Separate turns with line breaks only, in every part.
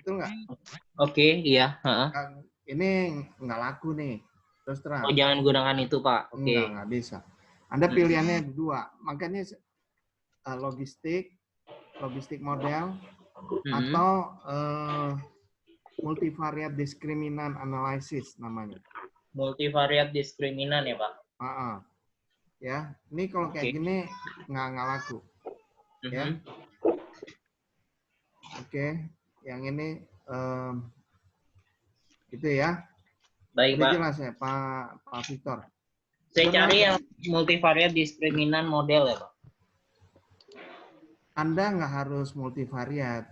betul nggak?
Oke, iya.
Ini nggak laku nih, terus terang.
Oh, jangan gunakan itu, Pak. Oke.
Nggak bisa. Anda pilihannya dua, makanya logistik model, atau multivariate discriminant analysis namanya.
Multivariate diskriminan ya, Pak?
Ya, ini kalau kayak gini nggak laku. Ya. Oke, yang ini itu ya.
Baik,
Udah
Pak.
jelas ya, Pak Victor.
Saya cari yang multivariate diskriminan model ya, Pak.
Anda nggak harus multivariat,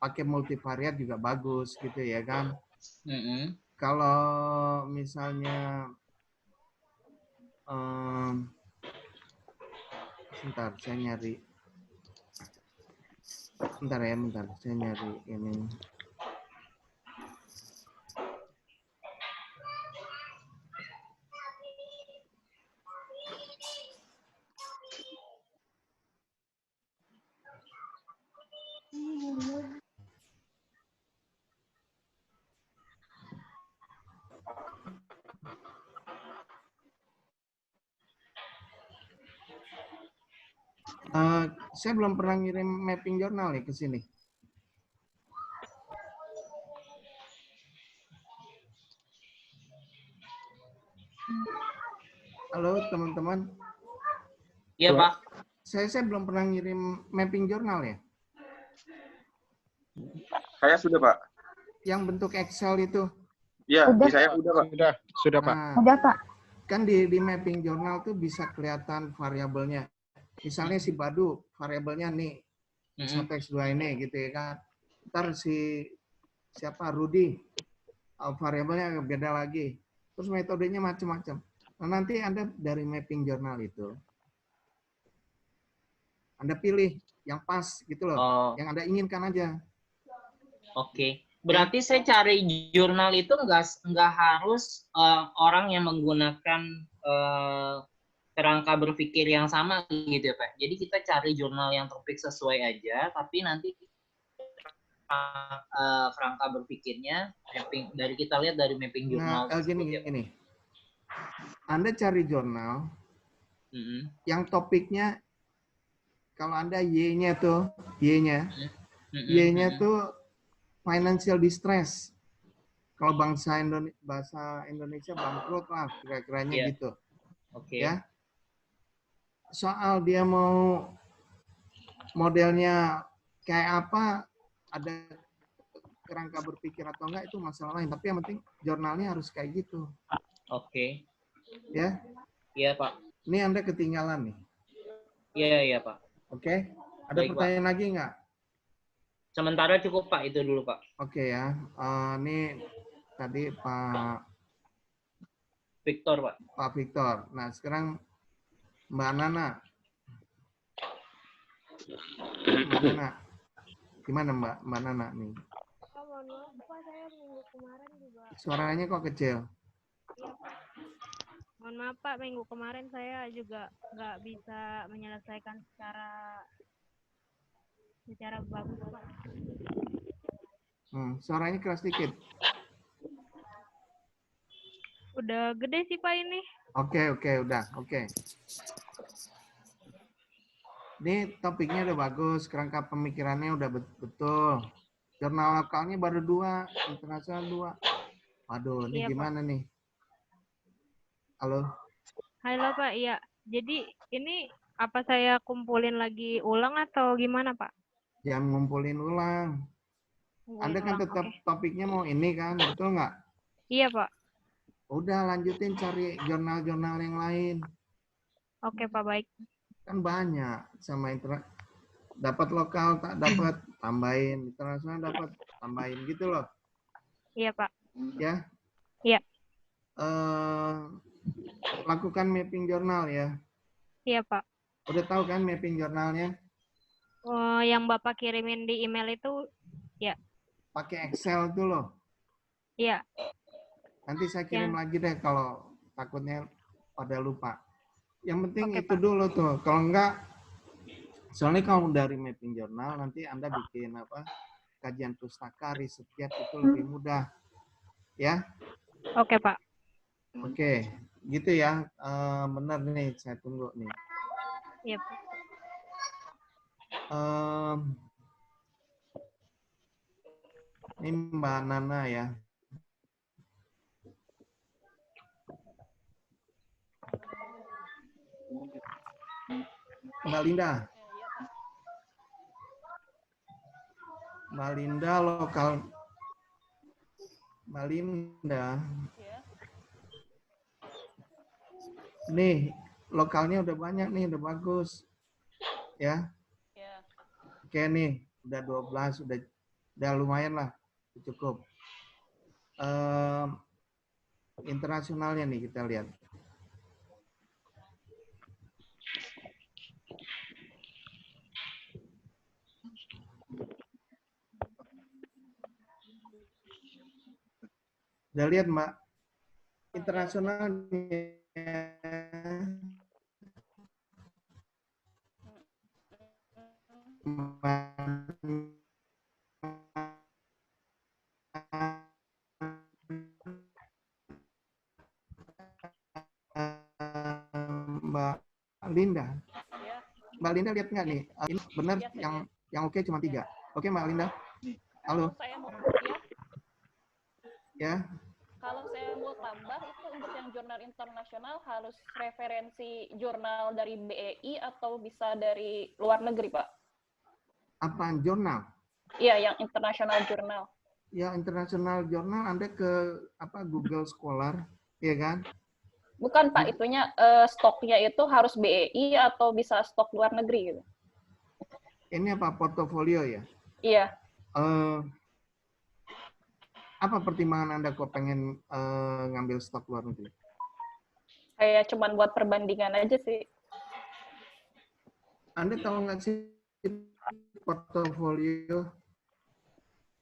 pakai multivariat juga bagus gitu ya kan. Kalau misalnya sebentar saya nyari ini. Saya belum pernah ngirim mapping jurnal nih ke sini. Halo teman-teman.
Iya, Pak.
Saya belum pernah ngirim mapping jurnal ya.
Saya sudah, Pak.
Yang bentuk Excel itu.
Iya, di saya udah, Pak.
Sudah, Pak.
Udah, Pak.
Kan di mapping jurnal tuh bisa kelihatan variabelnya. Misalnya si Badu, variabelnya nih, X1, X2 ini gitu ya kan. Ntar siapa, Rudi, variabelnya beda lagi. Terus metodenya macam-macam. Nah, nanti Anda dari mapping jurnal itu, Anda pilih yang pas gitu loh. Yang Anda inginkan aja.
Oke. Berarti saya cari jurnal itu nggak harus orang yang menggunakan kerangka berpikir yang sama gitu ya, Pak. Jadi kita cari jurnal yang topik sesuai aja, tapi nanti kerangka berpikirnya mapping dari kita lihat dari mapping jurnal.
Nah, gini. Anda cari jurnal yang topiknya, kalau Anda Y-nya tuh financial distress. Kalau bahasa Indonesia bangkrut lah, kira-kiranya gitu.
Oke.
Ya. Soal dia mau modelnya kayak apa, ada kerangka berpikir atau enggak, itu masalah lain. Tapi yang penting jurnalnya harus kayak gitu.
Oke.
Ya.
Iya, Pak.
Ini Anda ketinggalan nih.
Iya, Pak.
Oke. Ada
baik,
pertanyaan
Pak.
lagi nggak?
Sementara cukup, Pak. Itu dulu, Pak.
Oke ya. Ini tadi Pak
Victor, Pak.
Pak Victor. Nah, sekarang Mbak Nana. Gimana Mbak Nana nih?
Mohon maaf, Pak, saya minggu kemarin juga.
Suaranya kok kecil?
Iya, Pak. Mohon maaf, Pak, minggu kemarin saya juga nggak bisa menyelesaikan secara bagus, Pak.
Suaranya keras dikit.
Udah gede sih, Pak, ini.
Oke, udah. Ini topiknya udah bagus, kerangka pemikirannya udah betul. Jurnal lokalnya baru 2, internasional 2. Waduh, ini
Iya,
gimana
Pak.
nih? Halo?
Halo, Pak, iya. Jadi ini apa saya kumpulin lagi ulang atau gimana, Pak?
Jangan ngumpulin ulang. Anda kan tetap topiknya mau ini kan, betul nggak?
Iya, Pak.
Udah lanjutin cari jurnal-jurnal yang lain.
Oke, Pak, baik.
Kan banyak sama dapat lokal tak dapat tambahin, internasional dapat tambahin gitu loh.
Iya, Pak.
Ya.
Iya.
Lakukan mapping jurnal ya.
Iya, Pak.
Udah tahu kan mapping jurnalnya?
Yang Bapak kirimin di email itu, ya.
Pakai Excel tuh loh.
Iya.
Nanti saya kirim lagi deh kalau takutnya pada lupa. Yang penting
Oke,
itu
Pak.
dulu tuh. Kalau enggak, soalnya kalau dari mapping jurnal nanti Anda bikin kajian pustaka, riset itu lebih mudah. Ya.
Oke, Pak.
Oke, gitu ya. Benar nih, saya tunggu nih.
Iya, Pak.
Ini Mbak Nana ya. Mbak Linda. Mbak Linda lokal. Mbak Linda. Nih, lokalnya udah banyak nih, udah bagus. Ya. Oke nih, udah 12, udah lumayan lah, cukup. Internasionalnya nih kita lihat. Udah lihat Mbak, internasionalnya. Mbak Linda. Mbak Linda lihat nggak nih? Ini benar yang oke cuma 3. Oke Mbak Linda. Halo. Ya.
Kalau saya mau tambah itu untuk yang jurnal internasional harus referensi jurnal dari BEI atau bisa dari luar negeri, Pak?
Apa jurnal?
Iya, yang internasional jurnal.
Ya, internasional jurnal Anda ke Google Scholar, ya kan?
Bukan, Pak, itunya stoknya itu harus BEI atau bisa stok luar negeri gitu.
Ini apa portofolio ya?
Iya.
Apa pertimbangan Anda kok pengen ngambil stok luar negeri?
Kayak cuman buat perbandingan aja sih.
Anda tahu nggak sih portofolio?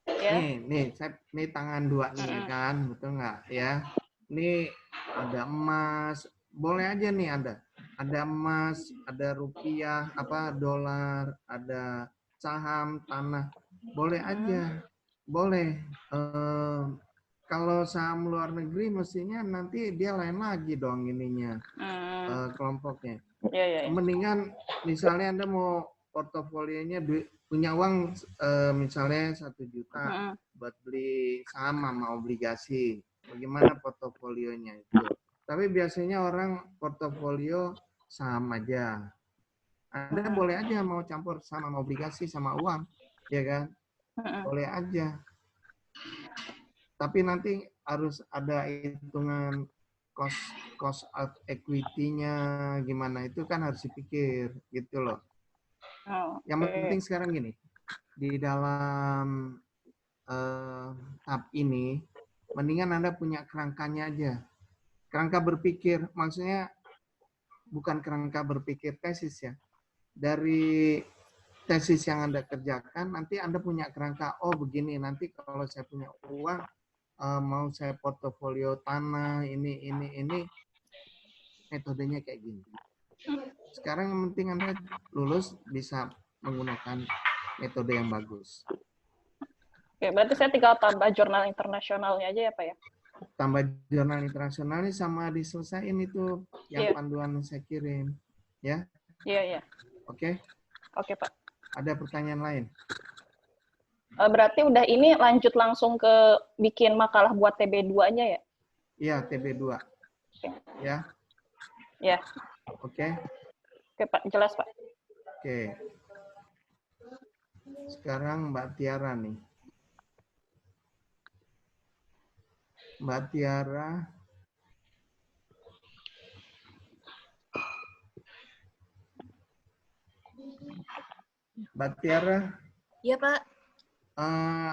Ya.
Nih, ini tangan 2 nih kan, betul nggak ya? Ini ada emas, boleh aja nih Anda. Ada emas, ada rupiah, dolar, ada saham, tanah, boleh aja. Boleh. Kalau saham luar negeri mestinya nanti dia lain lagi dong ininya, kelompoknya.
Ya.
Mendingan misalnya Anda mau portofolionya punya uang misalnya 1 juta buat beli saham sama obligasi. Bagaimana portofolionya itu? Tapi biasanya orang portofolio saham aja. Anda boleh aja mau campur sama obligasi sama uang, ya kan? Boleh aja. Tapi nanti harus ada hitungan cost of equity-nya gimana, itu kan harus dipikir gitu loh. Yang penting sekarang gini, di dalam tab ini mendingan Anda punya kerangkanya aja. Kerangka berpikir, maksudnya bukan kerangka berpikir tesis ya. Dari tesis yang Anda kerjakan, nanti Anda punya kerangka, oh begini, nanti kalau saya punya uang, mau saya portofolio tanah, ini, metodenya kayak gini. Sekarang yang penting Anda lulus bisa menggunakan metode yang bagus.
Oke, berarti saya tinggal tambah jurnal internasionalnya aja ya, Pak ya?
Tambah jurnal internasionalnya sama diselesain itu yang panduan saya kirim. Ya?
Iya.
Oke?
Oke, Pak.
Ada pertanyaan lain?
Berarti udah ini lanjut langsung ke bikin makalah buat TB2-nya ya?
Iya, TB2.
Oke.
Ya?
Ya.
Oke?
Oke, Pak. Jelas, Pak.
Oke. Sekarang Mbak Tiara nih. Mbak Tiara. Mbak Tiara.
Iya, Pak.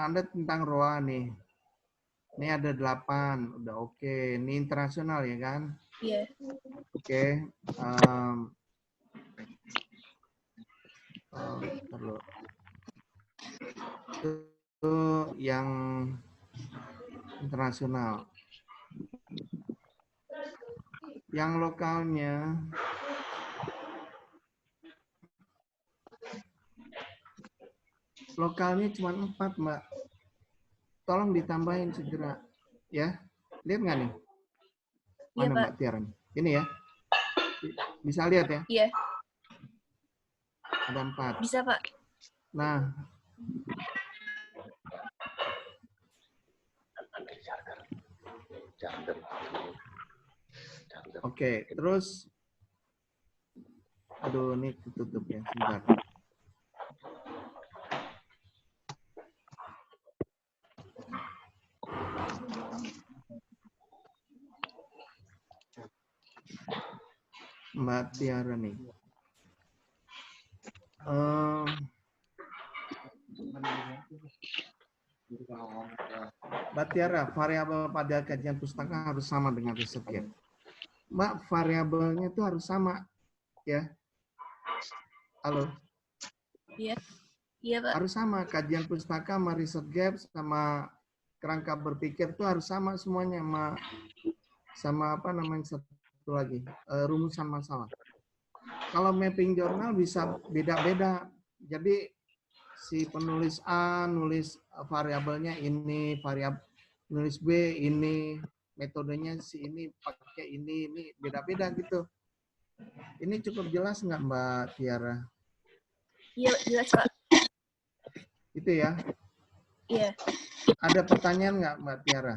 Anda tentang ROA nih. Ini ada 8, udah oke. Ini internasional ya kan?
Iya.
Oke. Perlu. Itu yang internasional. Yang lokalnya lokalnya cuma 4, Mbak. Tolong ditambahin segera. Ya, lihat nggak nih?
Iya,
Mana
Pak.
Mbak Tiara? Ini ya. Bisa lihat ya?
Iya,
Ada 4.
bisa, Pak.
Nah, oke, terus aduh ini tutup ya, sebentar. Mbak Tiara nih. Mbak Tiara, variabel pada kajian pustaka harus sama dengan riset gap. Mbak, variabelnya itu harus sama, ya. Halo?
Iya. Iya, Pak.
Harus sama, kajian pustaka sama riset gap sama kerangka berpikir itu harus sama semuanya, sama apa namanya satu lagi, rumusan masalah. Kalau mapping jurnal bisa beda-beda. Jadi si penulis A nulis variabelnya ini, nulis B ini, metodenya si ini pakai ini beda-beda gitu. Ini cukup jelas nggak Mbak Tiara?
Iya, jelas, Pak.
Itu ya.
Iya.
Ada pertanyaan nggak Mbak Tiara?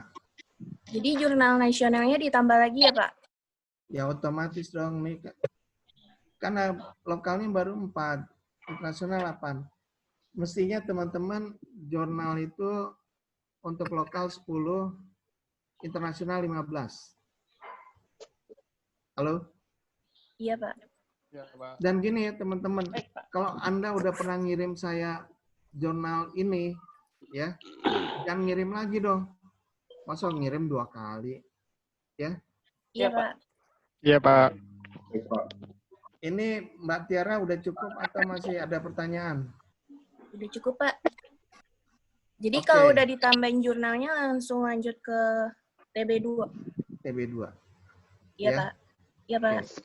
Jadi jurnal nasionalnya ditambah lagi ya, Pak?
Ya otomatis dong nih. Karena lokalnya baru 4, internasional 8. Mestinya teman-teman jurnal itu untuk lokal 10, internasional 15. Halo?
Iya, Pak.
Dan gini ya teman-teman, kalau Anda udah pernah ngirim saya jurnal ini, ya, jangan ngirim lagi dong. Masa ngirim 2 kali, ya?
Iya, Pak.
Iya, Pak.
Ini Mbak Tiara udah cukup atau masih ada pertanyaan?
Udah cukup, Pak. Jadi
Oke.
kalau udah ditambahin jurnalnya langsung lanjut ke TB2.
TB2.
Iya,
Ya.
Pak. Iya, Pak.
Oke.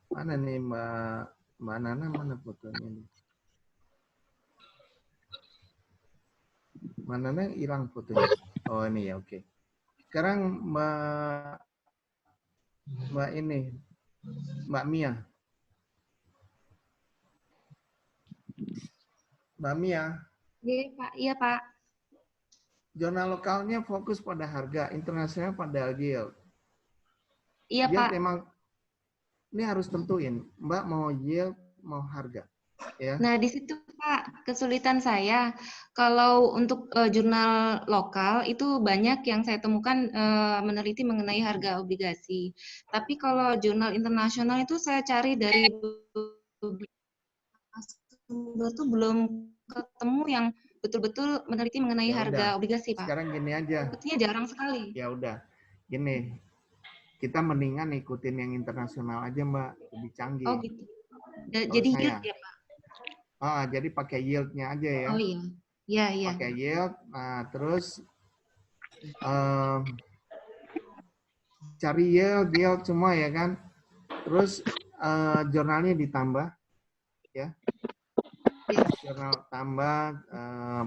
Mana nih Mbak Nana, mana fotonya nih? Mbak Nana hilang fotonya. Oh ini ya, oke. Sekarang Mbak ini, Mbak Mia. Mbak Mia,
Iya, Pak. Iya, Pak.
jurnal lokalnya fokus pada harga, internasional pada yield.
Iya,
Yield
Pak.
emang ini harus tentuin, Mbak mau yield, mau harga. Ya.
Nah, di situ, Pak, kesulitan saya. Kalau untuk jurnal lokal, itu banyak yang saya temukan meneliti mengenai harga obligasi. Tapi kalau jurnal internasional itu saya cari dari sumber itu belum ketemu yang betul-betul meneliti mengenai
Ya
harga
udah.
obligasi, Pak.
Sekarang gini aja.
Sepertinya jarang sekali.
Ya udah, gini. Kita mendingan ikutin yang internasional aja, Mbak. Lebih canggih.
Oh, gitu.
Kalau
Jadi
saya.
yield ya, Pak?
Jadi pakai yield-nya aja ya.
Oh, iya. Iya, iya.
Pakai yield. Nah, terus cari yield semua ya kan. Terus jurnalnya ditambah. Ya. Jurnal tambah,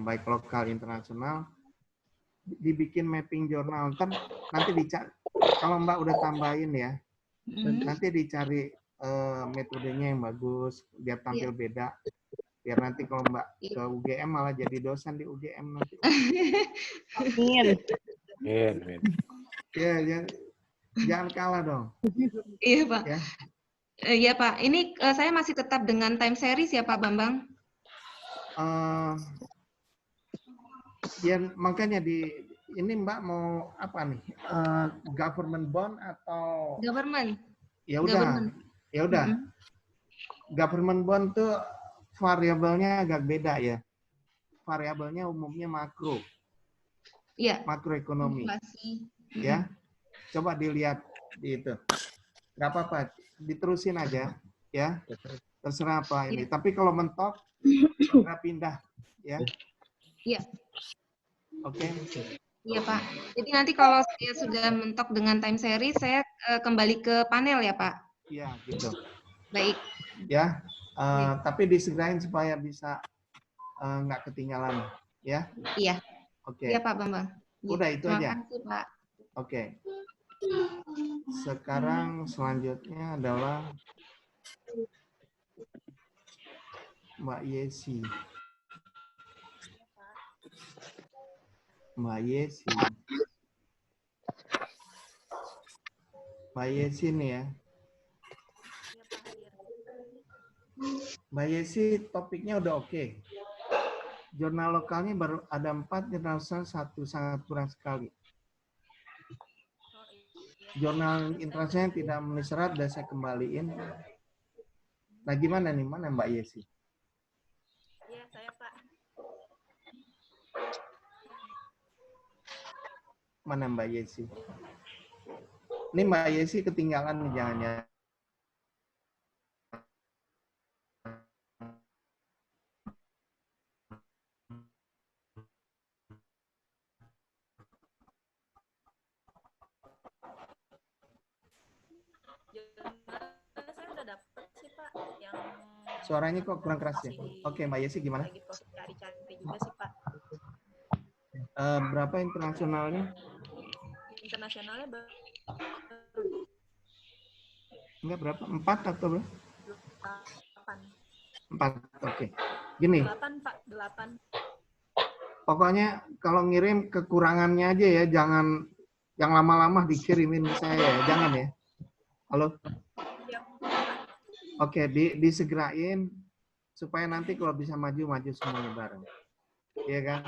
baik lokal, internasional. Dibikin mapping jurnal. Nanti dicari. Kalau Mbak udah tambahin ya, nanti dicari metodenya yang bagus, biar tampil beda. Biar nanti kalau Mbak ke UGM malah jadi dosen di UGM nanti.
Amin.
Ya, jangan kalah dong.
Iya, Pak.
Ya.
Iya, Pak. Ini saya masih tetap dengan time series ya, Pak Bambang?
Ya, makanya ini Mbak mau apa nih? Government bond atau
Government.
ya udah. Ya udah. Government bond tuh variabelnya agak beda ya. Variabelnya umumnya makro.
Iya.
Makroekonomi.
Inflasi.
Ya. Coba dilihat di itu. Nggak apa-apa, diterusin aja ya. Terserah apa ini. Tapi kalau mentok nggak pindah ya.
Iya.
Oke.
Iya, Pak. Jadi nanti kalau saya sudah mentok dengan time series, saya kembali ke panel ya, Pak?
Iya, gitu.
Baik.
Ya. Tapi disegerain supaya bisa nggak ketinggalan, ya?
Iya.
Oke.
Iya Pak Bambang.
Udah itu aja.
Terima kasih Pak.
Oke. Sekarang selanjutnya adalah Mbak Yesi. Mbak Yesi. Mbak Yesi nih ya. Mbak Yesi, topiknya udah oke. Jurnal lokalnya baru ada 4, jurnal nasional 1, sangat kurang sekali. Jurnal internasional tidak memenuhi syarat, dan saya kembaliin. Nah, gimana nih? Mana Mbak Yesi?
Iya, saya Pak.
Mana Mbak Yesi? Ini Mbak Yesi ketinggalan nih, jangan-jangan.
Saya udah dapet sih Pak, yang
Suaranya kok kurang keras ya? Oke, Mbak Yesi gimana?
lagi proses cari-cari juga sih Pak.
Berapa internasionalnya?
Internasionalnya
Enggak, berapa? 4 atau berapa?
8.
4, oke. Gini,
8 Pak, 8.
pokoknya kalau ngirim kekurangannya aja ya, jangan yang lama-lama dikirimin ke saya ya, jangan ya. Halo?
Siap.
Oke, disegerain supaya nanti kalau bisa maju semuanya bareng. Iya kan?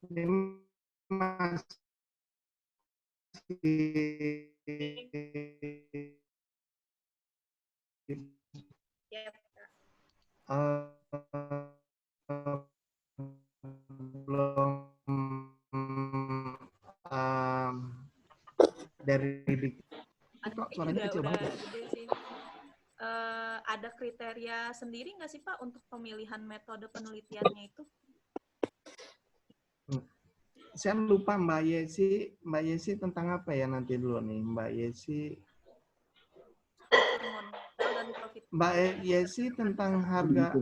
Ini masih
Ya,
belum dari kok suaranya kecil banget ya?
gede sih. Ada kriteria sendiri nggak sih Pak untuk pemilihan metode penelitiannya itu?
Saya lupa Mbak Yesi tentang apa ya nanti dulu nih Mbak Yesi. Mbak Yesi tentang harga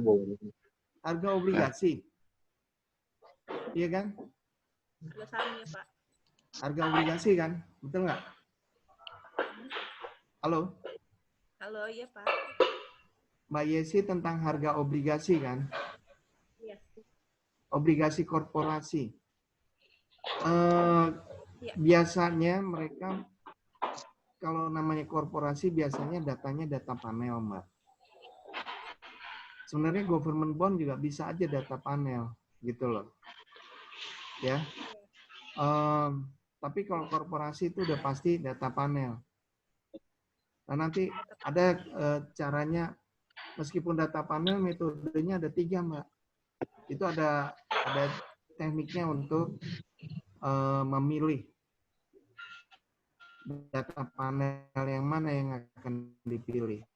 obligasi. Iya kan?
Harga saham ya Pak.
Harga obligasi kan? Betul nggak? Halo?
Halo, iya Pak.
Mbak Yesi tentang harga obligasi kan?
Iya.
Obligasi korporasi.
Ya.
Biasanya mereka kalau namanya korporasi biasanya datanya data panel, Mbak. Sebenarnya government bond juga bisa aja data panel, gitu loh. Ya. Tapi kalau korporasi itu udah pasti data panel. Nah, nanti ada caranya, meskipun data panel, metodenya ada 3, Mbak. Itu ada tekniknya untuk memilih data panel yang mana yang akan dipilih.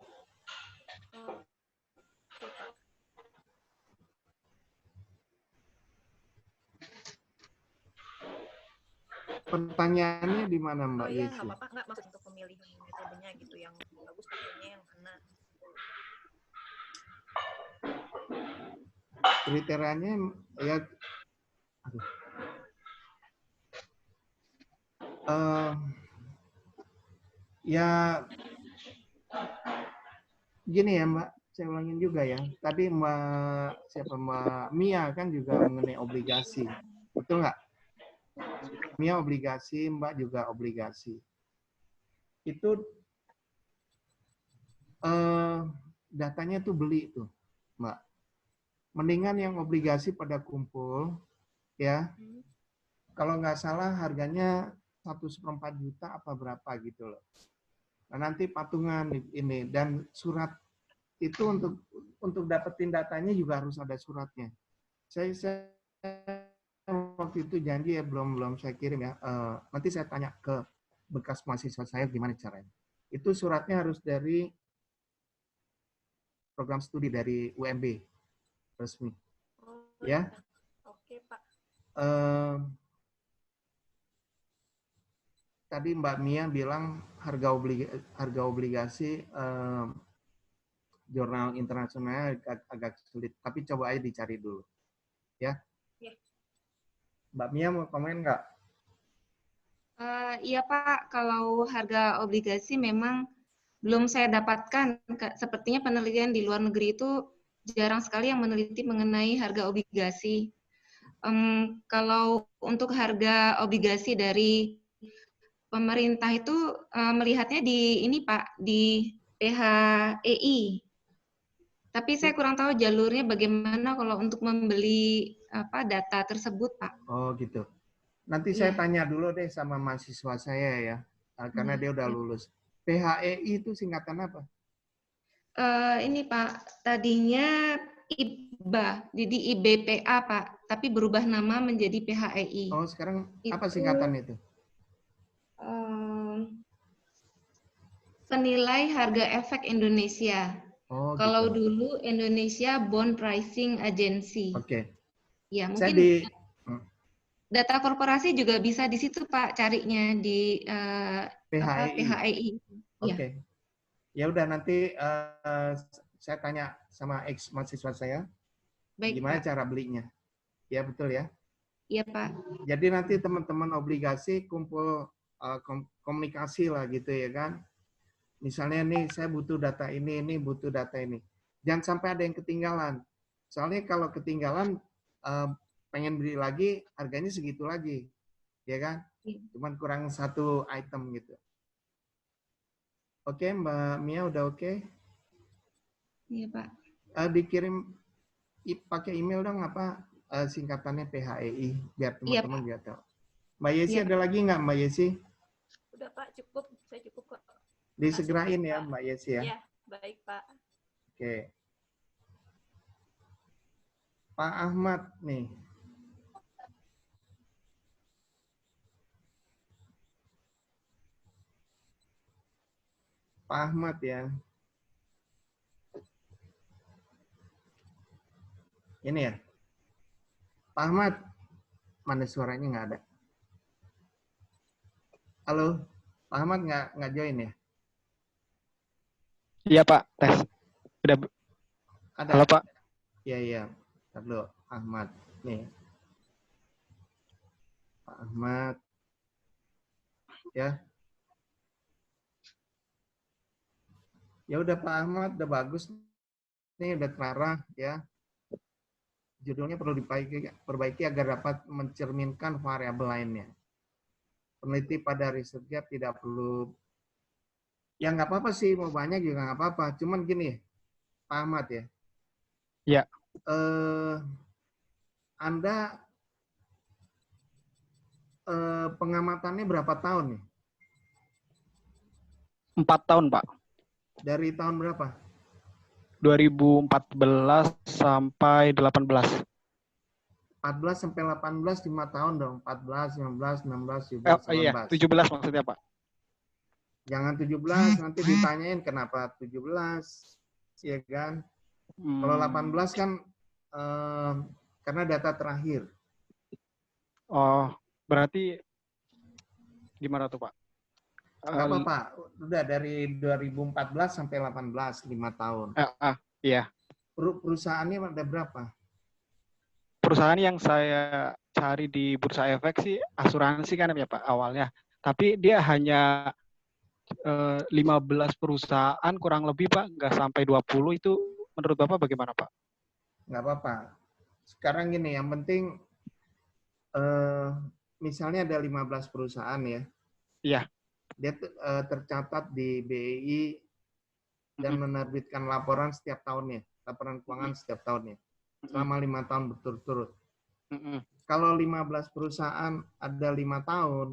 Pertanyaannya di mana Mbak Yesi?
Nggak apa-apa, nggak maksud untuk pemilihan metodenya gitu, yang bagus pakainya yang mana.
Kriterianya ya, ya gini ya Mbak, saya ulangin juga ya. Tadi Mbak Mia kan juga mengenai obligasi, betul nggak? Mia obligasi, Mbak juga obligasi. Itu datanya tuh beli tuh, Mbak. Mendingan yang obligasi pada kumpul, ya. Kalau nggak salah harganya 1/4 juta apa berapa gitu loh. Nah, nanti patungan ini dan surat itu untuk dapetin datanya juga harus ada suratnya. Saya waktu itu janji ya belum saya kirim ya. Nanti saya tanya ke bekas mahasiswa saya gimana caranya. Itu suratnya harus dari program studi dari UMB resmi. Ya.
Oke, Pak.
Tadi Mbak Mia bilang harga obligasi jurnal internasional agak sulit, tapi coba aja dicari dulu. ya.
Iya.
Mbak Mia mau komen nggak?
Iya Pak, kalau harga obligasi memang belum saya dapatkan. Sepertinya penelitian di luar negeri itu jarang sekali yang meneliti mengenai harga obligasi. Kalau untuk harga obligasi dari pemerintah itu melihatnya di ini Pak, di PHEI. Tapi saya kurang tahu jalurnya bagaimana kalau untuk membeli data tersebut Pak.
Oh gitu. Nanti saya tanya dulu deh sama mahasiswa saya ya, karena dia udah lulus. PHEI itu singkatan apa?
Ini Pak, tadinya IBA, jadi IBPA Pak, tapi berubah nama menjadi PHEI.
Oh sekarang apa singkatan itu?
Penilai Harga Efek Indonesia.
Oh,
kalau
gitu.
dulu Indonesia Bond Pricing Agency.
Oke.
Ya mungkin data korporasi juga bisa di situ Pak carinya di PHEI.
Oke. Ya udah nanti saya tanya sama ex mahasiswa saya.
Baik,
gimana
Pak.
cara belinya. Ya betul ya.
Iya Pak.
Jadi nanti teman-teman obligasi kumpul komunikasi lah gitu ya kan. Misalnya nih saya butuh data ini butuh data ini. Jangan sampai ada yang ketinggalan. Soalnya kalau ketinggalan pengen beli lagi harganya segitu lagi. Ya kan? Cuman kurang satu item gitu. Oke, Mbak Mia udah oke?
Iya, Pak.
Dikirim pakai email dong apa singkatannya PHEI biar teman-teman juga tahu. Mbak Yesi ada lagi nggak Mbak Yesi?
Udah Pak, cukup. Saya cukup kok.
Disegerain ya Mbak Yesi ya.
Iya, baik Pak.
Oke. Pak Ahmad nih. Pak Ahmad ya. Ini ya. Pak Ahmad. Mana suaranya nggak ada? Halo. Pak Ahmad nggak join ya?
Iya Pak, tes. Udah.
Ada.
Halo Pak.
Iya. Halo Ahmad. Nih. Pak Ahmad. Ya. Ya udah Pak Ahmad, udah bagus. Nih udah terarah ya. Judulnya perlu diperbaiki agar dapat mencerminkan variabel lainnya. Peneliti pada riset gap tidak perlu, ya nggak apa-apa sih, mau banyak juga nggak apa-apa. Cuman gini, Pak Ahmad ya.
Ya.
Anda pengamatannya berapa tahun nih?
4 tahun Pak.
Dari tahun berapa?
2014 sampai 18.
14 sampai 18, 5 tahun dong. 14, 15, 16, 17, 18.
Iya, 17 maksudnya Pak.
Jangan 17, nanti ditanyain kenapa 17, ya kan? Kalau 18 kan karena data terakhir.
Oh, berarti gimana tuh Pak?
Nggak apa-apa, udah dari 2014 sampai 18, 5 tahun.
Iya.
Perusahaannya ada berapa?
Perusahaan yang saya cari di Bursa Efek sih asuransi kan ya Pak awalnya. Tapi dia hanya 15 perusahaan kurang lebih Pak, nggak sampai 20. Itu menurut Bapak bagaimana Pak?
Nggak apa-apa. Sekarang gini, yang penting misalnya ada 15 perusahaan ya.
Iya.
Dia tercatat di BEI dan menerbitkan laporan setiap tahunnya, laporan keuangan setiap tahunnya. Selama 5 tahun berturut-turut. Kalau 15 perusahaan ada 5 tahun,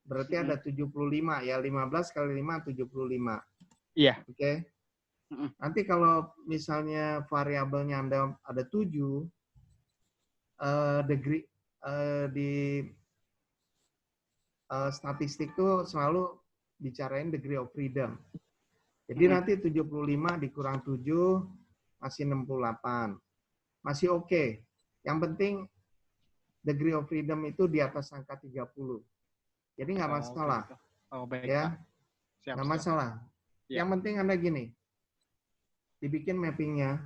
berarti ada 75 ya, 15 kali 5 75.
Iya.
Oke. Nanti kalau misalnya variabelnya Anda ada 7, degree di statistik tuh selalu bicarain degree of freedom. Jadi nanti 75 dikurang 7 masih 68. Masih oke. Yang penting degree of freedom itu di atas angka 30. Jadi nggak masalah.
Oh, baik,
ya.
Siap,
nggak masalah.
Ya.
Yang penting Anda gini. Dibikin mappingnya.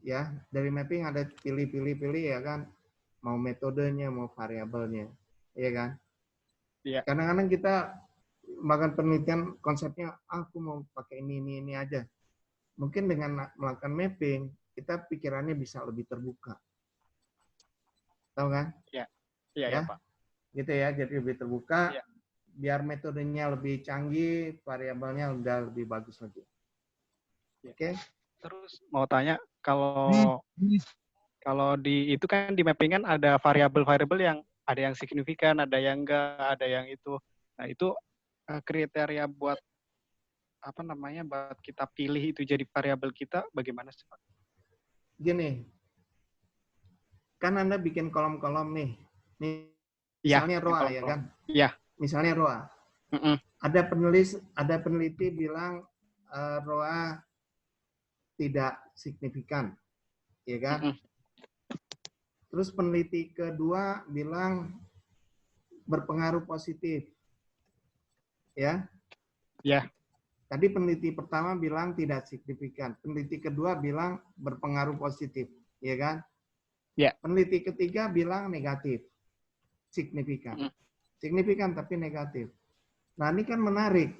ya. Dari mapping ada pilih ya kan. Mau metodenya, mau variabelnya, ya kan?
Iya.
Kadang-kadang kita melakukan penelitian konsepnya, aku mau pakai ini aja. Mungkin dengan melakukan mapping, kita pikirannya bisa lebih terbuka. Tahu kan?
Iya,
Ya,
Pak.
gitu ya, jadi lebih terbuka.
Iya.
Biar metodenya lebih canggih, variabelnya udah lebih bagus lagi.
Iya.
Oke?
Terus mau tanya, kalau di itu kan di mapping kan ada variabel-variabel yang ada yang signifikan, ada yang enggak, ada yang itu. Nah, itu kriteria buat apa namanya, buat kita pilih itu jadi variabel kita bagaimana sih, Pak?
Gini, kan Anda bikin kolom-kolom nih.
Iya,
Misalnya ROA ya kan?
Iya.
Misalnya ROA. Ada peneliti bilang ROA tidak signifikan, ya kan? Terus peneliti kedua bilang berpengaruh positif, ya?
Ya.
Tadi peneliti pertama bilang tidak signifikan, peneliti kedua bilang berpengaruh positif, ya kan?
Ya.
Peneliti ketiga bilang negatif, signifikan. Signifikan tapi negatif. Nah, ini kan menarik.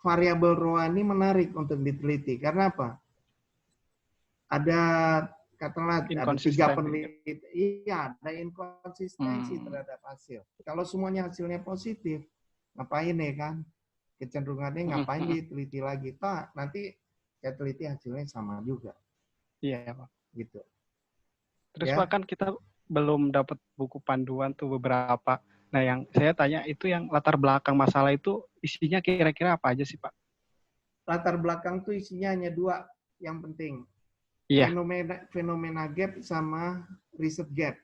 Variabel ROA ini menarik untuk diteliti. Karena apa? Ada, katakanlah, ada 3 peneliti. Iya, ada inkonsistensi terhadap hasil. Kalau semuanya hasilnya positif, ngapain ya kan? Kecenderungannya ngapain diteliti lagi? Toh, nanti saya teliti hasilnya sama juga.
Iya, Pak.
Gitu.
Terus
Ya.
Pak, kan kita belum dapat buku panduan tuh beberapa. Nah, yang saya tanya itu yang latar belakang masalah itu isinya kira-kira apa aja sih, Pak?
Latar belakang tuh isinya hanya 2 yang penting.
Iya.
Fenomena gap sama riset gap.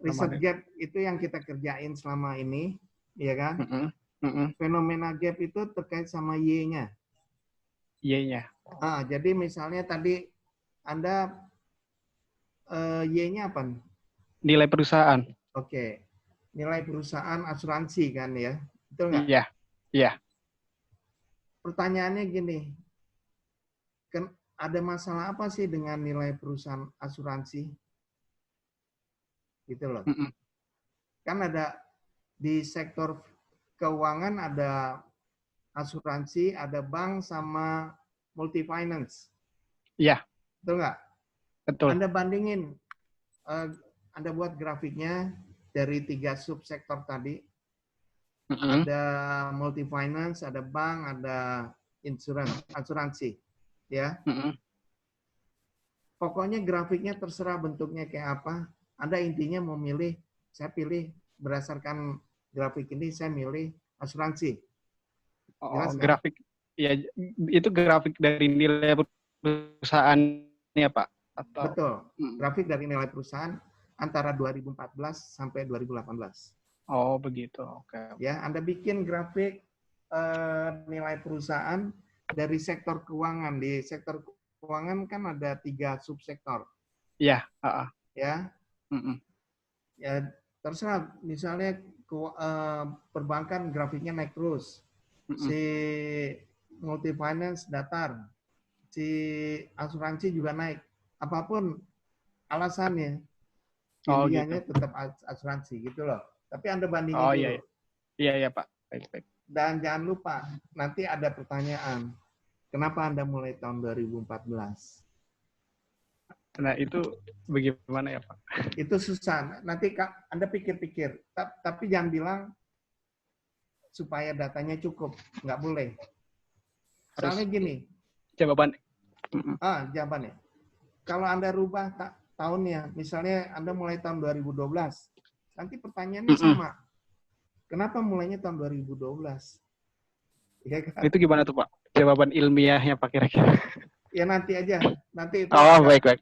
Riset gap itu yang kita kerjain selama ini, ya kan? Fenomena gap itu terkait sama Y-nya.
Y-nya.
Jadi misalnya tadi Anda Y-nya apa?
Nilai perusahaan.
Oke. Nilai perusahaan asuransi kan ya? Betul nggak?
Iya. Iya.
Pertanyaannya gini, kan ada masalah apa sih dengan nilai perusahaan asuransi? Gitu loh. Kan ada di sektor keuangan ada asuransi, ada bank sama multi finance.
Iya.
Betul nggak?
Betul.
Anda bandingin, Anda buat grafiknya dari 3 subsektor tadi. Ada multi finance, ada bank, ada asuransi, ya. Pokoknya grafiknya terserah bentuknya kayak apa. Anda intinya mau milih, saya pilih berdasarkan grafik ini, saya milih asuransi.
Jelas, grafik, ya itu grafik dari nilai perusahaannya, Pak? Atau...
Betul, grafik dari nilai perusahaan antara 2014 sampai 2018.
Oh, begitu. Oke.
Ya, Anda bikin grafik nilai perusahaan dari sektor keuangan. Di sektor keuangan kan ada 3 subsektor.
Iya.
Ya. Ya, terserah. Misalnya perbankan grafiknya naik terus. Si multi finance datar. Si asuransi juga naik. Apapun alasannya, pilihannya gitu. Tetap asuransi gitu loh. Tapi Anda bandingin dulu.
Iya, Pak. Baik.
Dan jangan lupa, nanti ada pertanyaan. Kenapa Anda mulai tahun 2014?
Nah, itu bagaimana ya, Pak?
Itu susah. Nanti Anda pikir-pikir. Tapi jangan bilang supaya datanya cukup. Nggak boleh. Soalnya gini.
Jawaban.
Jawabannya. Kalau Anda rubah tahunnya, misalnya Anda mulai tahun 2012, nanti pertanyaannya sama. Kenapa mulainya tahun 2012? Ya kan?
Itu gimana tuh, Pak? Jawaban ilmiahnya, Pak, kira-kira?
Ya nanti aja. Nanti itu
baik.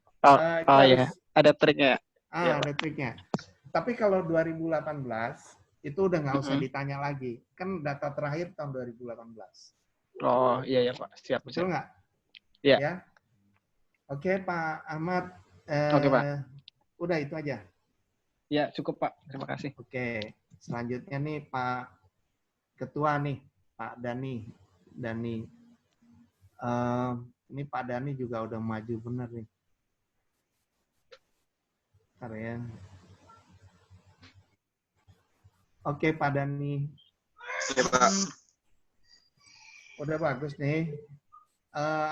Iya. Ada triknya.
Ada triknya. Tapi kalau 2018, itu udah nggak usah ditanya lagi. Kan data terakhir tahun 2018.
Oh, iya, Pak. Siap.
Betul nggak?
Iya.
Ya. Oke, Pak Ahmad.
Oke, Pak.
Udah itu aja.
Ya, cukup, Pak. Terima kasih.
Oke. Selanjutnya nih Pak Ketua nih, Pak Dani. Ini Pak Dani juga udah maju bener nih. Bentar ya. Oke Pak Dani.
Ya, Pak.
Udah bagus nih.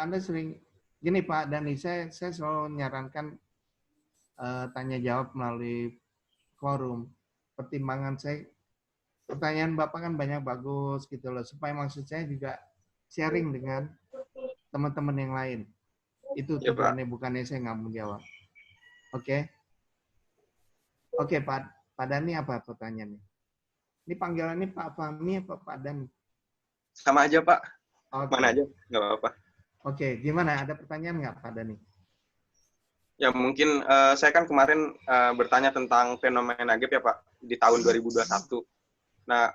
Anda sering gini Pak Dani, saya selalu menyarankan tanya jawab melalui forum. Pertimbangan saya, pertanyaan Bapak kan banyak bagus gitu loh, supaya maksud saya juga sharing dengan teman-teman yang lain. Itu
Ya, Pak.
tujuannya, bukannya saya nggak mau jawab. Oke? Oke Pak Dani, apa pertanyaannya? Ini panggilannya Pak Fahmi apa Pak Dani?
Sama aja, Pak.
Oke.
Mana aja, nggak apa-apa.
Oke, gimana? Ada pertanyaan nggak Pak Dani?
Ya, mungkin saya kan kemarin bertanya tentang fenomena gap ya, Pak, di tahun 2021. Nah,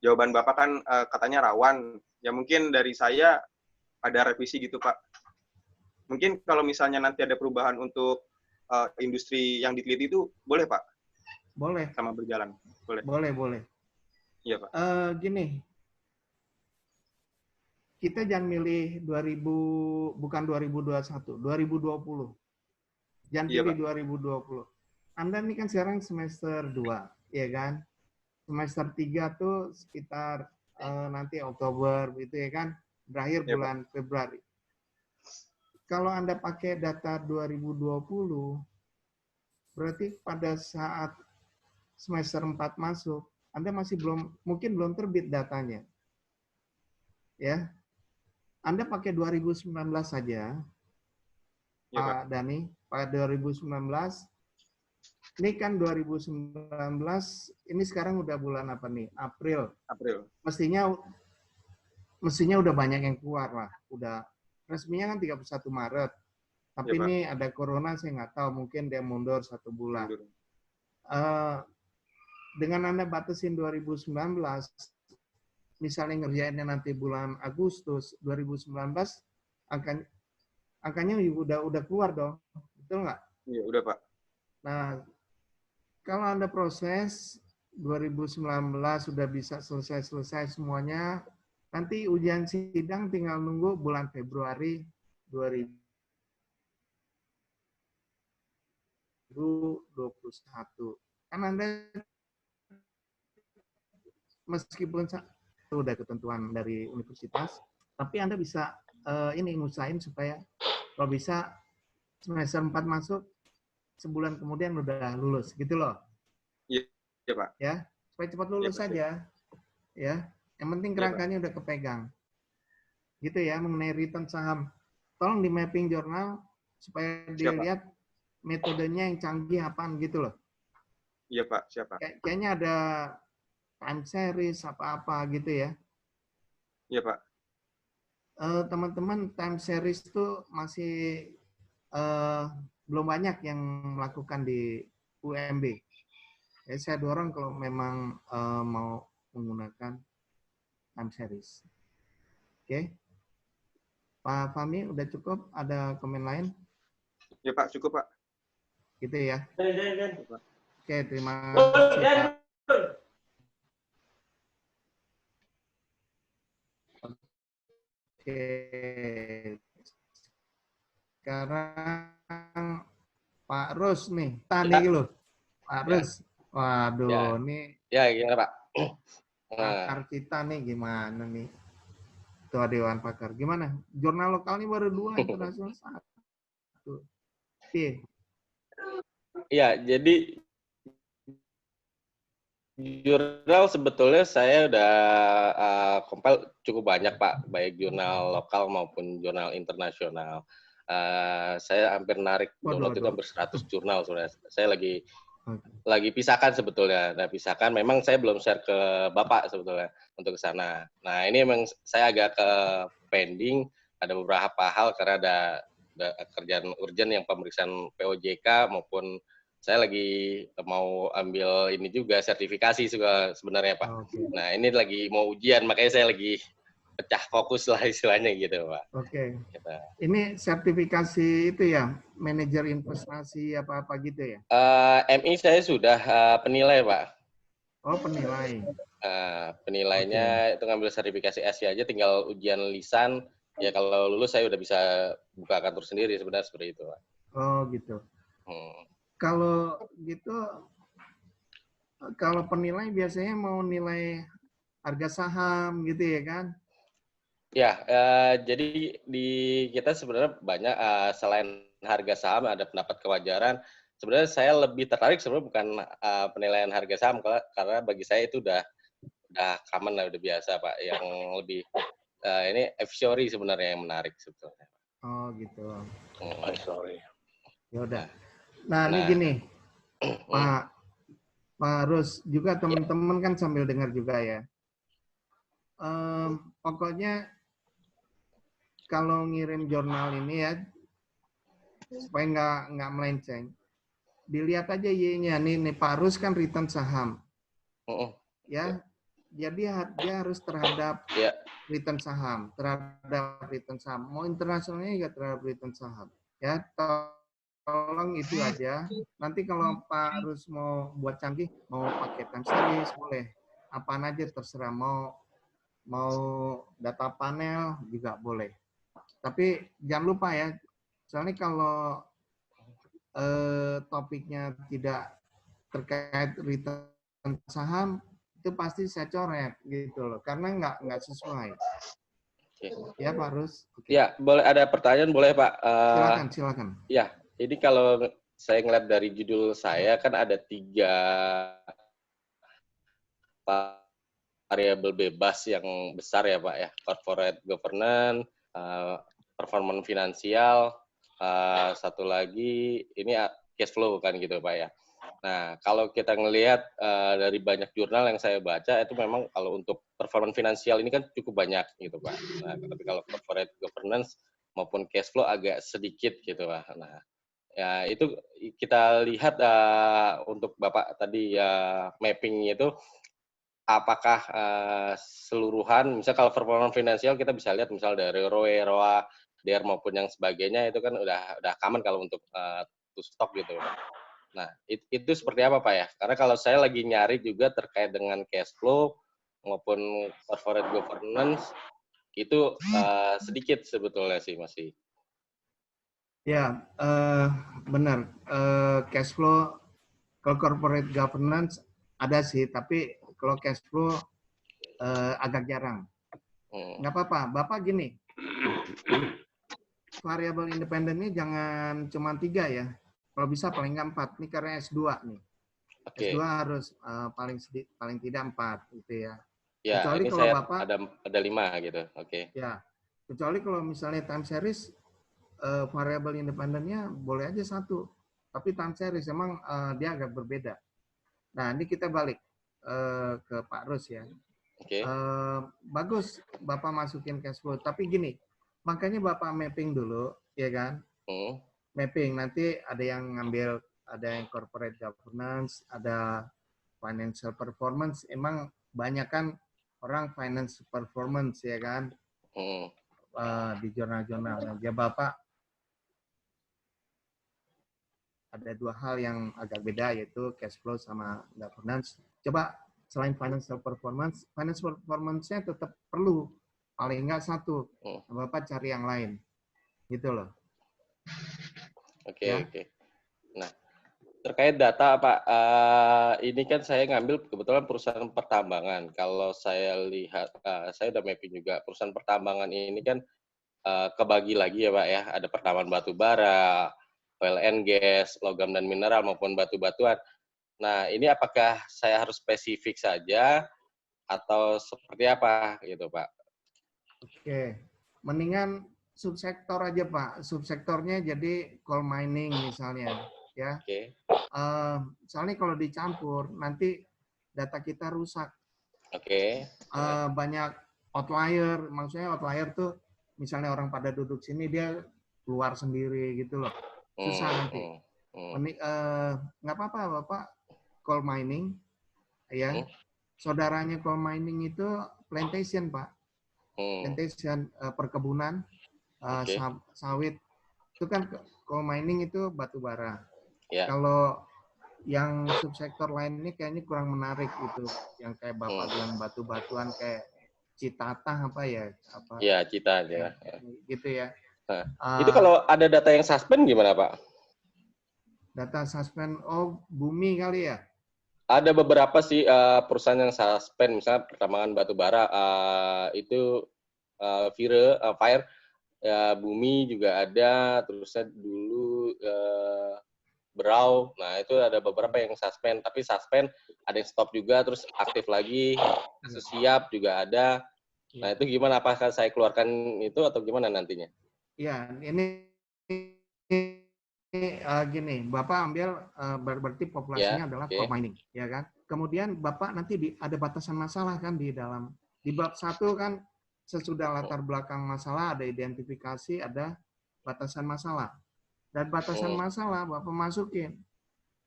jawaban Bapak kan katanya rawan. Ya, mungkin dari saya ada revisi gitu, Pak. Mungkin kalau misalnya nanti ada perubahan untuk industri yang diteliti itu, boleh, Pak?
Boleh.
Sama berjalan. Boleh.
Boleh.
Iya, Pak.
Gini, kita jangan milih 2000, bukan 2021, 2020. Jangan
Iya,
pilih
Pak.
2020. Anda ini kan sekarang semester 2, ya kan? Semester 3 tuh sekitar nanti Oktober, gitu ya kan? Berakhir
Iya,
bulan Februari. Kalau Anda pakai data 2020, berarti pada saat semester 4 masuk, Anda masih mungkin belum terbit datanya. Ya. Anda pakai 2019 saja,
Iya, Pak.
Pak Dani, pada 2019, ini kan 2019, ini sekarang udah bulan apa nih? April. Mestinya udah banyak yang keluar lah. Udah resminya kan 31 Maret. Tapi
Ya, Pak.
ini ada corona, saya nggak tahu. Mungkin dia mundur 1 bulan. Dengan Anda batasin 2019, misalnya ngerjainnya nanti bulan Agustus 2019, angkanya udah keluar dong. Betul nggak?
Iya, udah, Pak.
Nah, kalau Anda proses 2019 sudah bisa selesai semuanya, nanti ujian sidang tinggal nunggu bulan Februari 2021. Kan Anda meskipun itu udah ketentuan dari universitas, tapi Anda bisa ini ngusahain supaya kalau bisa semester 4 masuk, sebulan kemudian udah lulus, gitu loh.
Iya, Pak.
Ya, supaya cepat lulus saja. Ya, yang penting kerangkanya udah kepegang. Gitu ya, mengenai return saham. Tolong di mapping jurnal supaya dilihat metodenya yang canggih apaan gitu loh.
Iya, Pak. Siapa?
Kayaknya ada time series apa-apa gitu ya.
Iya, Pak.
Teman-teman, time series itu masih belum banyak yang melakukan di UMB. Ya, saya dorong kalau memang mau menggunakan time series. Oke. Pak Fahmi, udah cukup? Ada komen lain?
Ya, Pak. Cukup, Pak.
Gitu ya. Oke, terima kasih, Pak. Oke. Sekarang Pak Rus nih. Tadi loh. Pak Rus. Waduh, ini
ya gimana Pak?
Pakar kita nih gimana nih? Ketua Dewan Pakar. Gimana? Jurnal lokal ini baru 2, internasional 1.
Iya, jadi jurnal sebetulnya saya udah compile cukup banyak Pak, baik jurnal lokal maupun jurnal internasional. Saya hampir narik download itu hampir 100 jurnal sebenarnya. Saya lagi pisahkan sebetulnya. Nah, pisahkan memang saya belum share ke Bapak sebetulnya untuk ke sana. Nah, ini memang saya agak ke pending, ada beberapa hal karena ada kerjaan urgent yang pemeriksaan POJK maupun saya lagi mau ambil ini juga sertifikasi sebenarnya Pak. Nah, ini lagi mau ujian makanya saya lagi pecah fokus lah istilahnya gitu Pak.
Oke. Ini sertifikasi itu ya, manajer investasi apa-apa gitu ya?
MI saya sudah penilai Pak.
Oh, penilai.
Penilainya itu ngambil sertifikasi SI aja, tinggal ujian lisan Ya kalau lulus saya udah bisa buka kantor sendiri sebenarnya seperti itu, Pak.
Oh gitu. Kalau gitu, kalau penilai biasanya mau nilai harga saham gitu ya kan?
Ya, jadi di kita sebenarnya banyak selain harga saham ada pendapat kewajaran. Sebenarnya saya lebih tertarik sebenarnya bukan penilaian harga saham karena bagi saya itu udah common lah, udah biasa Pak. Yang lebih ini F-Story sebenarnya yang menarik sebetulnya.
Oh gitu.
Sorry.
Ya udah. Nah, ini gini, Pak Rus juga teman-teman kan sambil dengar juga ya. Pokoknya kalau ngirim jurnal ini ya, supaya nggak melenceng, dilihat aja Y-nya. Nih Pak Rus kan return saham. Ya, jadi dia harus terhadap return saham, Mau internasionalnya juga terhadap return saham. Ya, tolong itu aja. Nanti kalau Pak Rus mau buat canggih, mau pakai time series boleh. Apaan aja terserah. Mau data panel juga boleh. Tapi jangan lupa ya, soalnya kalau topiknya tidak terkait return saham, itu pasti saya coret gitu loh, karena nggak sesuai. Ya Pak Rus.
Ya, boleh ada pertanyaan boleh Pak?
Silakan.
Ya, jadi kalau saya ngeliat dari judul saya kan ada 3 variabel bebas yang besar ya Pak ya, corporate governance, performance finansial, satu lagi ini cash flow kan gitu Pak ya. Nah, kalau kita ngelihat dari banyak jurnal yang saya baca itu memang kalau untuk performance finansial ini kan cukup banyak gitu Pak. Nah, tapi kalau corporate governance maupun cash flow agak sedikit gitu Pak. Nah, ya itu kita lihat untuk Bapak tadi mapping itu apakah seluruhan, misal kalau performance finansial kita bisa lihat misal dari ROE, ROA, DER maupun yang sebagainya itu kan udah common kalau untuk to stock gitu. Nah, itu seperti apa Pak ya? Karena kalau saya lagi nyari juga terkait dengan cash flow maupun corporate governance itu sedikit sebetulnya sih masih.
Ya, benar. Cash flow kalau corporate governance ada sih, tapi kalau cash flow agak jarang. Nggak apa-apa. Bapak gini, variabel independennya jangan cuma 3 ya. Kalau bisa paling nggak 4. Ini karena S2 nih. S2 harus paling tidak 4 gitu ya.
Ya,
kecuali
ini
kalau
saya
Bapak
ada 5 gitu.
Ya, kecuali kalau misalnya time series variabel independennya boleh aja 1. Tapi time series emang dia agak berbeda. Nah, ini kita balik ke Pak Rus ya. Bagus Bapak masukin cash flow, tapi gini, makanya Bapak mapping dulu, ya kan? Mapping, nanti ada yang ngambil, ada yang corporate governance, ada financial performance. Emang banyak kan orang finance performance, ya kan? Di jurnal-jurnal. Nah, ya Bapak ada 2 hal yang agak beda, yaitu cash flow sama governance. Coba selain financial performance-nya tetap perlu. Paling enggak 1. Bapak cari yang lain. Gitu loh.
Oke. Nah, terkait data Pak, ini kan saya ngambil kebetulan perusahaan pertambangan. Kalau saya lihat, saya udah mapping juga perusahaan pertambangan ini kan kebagi lagi ya Pak ya. Ada pertambangan batu bara, oil and gas, logam dan mineral maupun batu-batuan. Nah, ini apakah saya harus spesifik saja atau seperti apa gitu Pak?
Oke, mendingan subsektor aja Pak. Subsektornya jadi coal mining misalnya, ya. Soalnya kalau dicampur nanti data kita rusak. Banyak outlier, maksudnya outlier tuh misalnya orang pada duduk sini dia keluar sendiri gitu loh. Susah nanti. Nggak apa-apa Bapak coal mining, ya. Saudaranya coal mining itu plantation Pak. Plantation, perkebunan, sawit. Itu kan coal mining itu batu bara. Kalau yang subsektor lain ini kayaknya kurang menarik gitu. Yang kayak Bapak bilang batu-batuan kayak Citata apa ya? Apa?
Ya, Cita aja.
Gitu ya.
Nah, itu kalau ada data yang suspend gimana, Pak?
Data suspend, Bumi kali ya?
Ada beberapa sih perusahaan yang suspend, misalnya pertambangan batu bara itu fire, ya, Bumi juga ada, terusnya dulu Berau. Nah, itu ada beberapa yang suspend, tapi suspend ada yang stop juga, terus aktif lagi, kasus siap juga ada. Nah, itu gimana? Apakah saya keluarkan itu atau gimana nantinya?
Ya, ini gini, Bapak ambil berarti populasinya adalah coal mining, ya kan? Kemudian Bapak nanti ada batasan masalah kan di bab 1 kan, sesudah latar belakang masalah ada identifikasi, ada batasan masalah. Dan batasan masalah Bapak masukin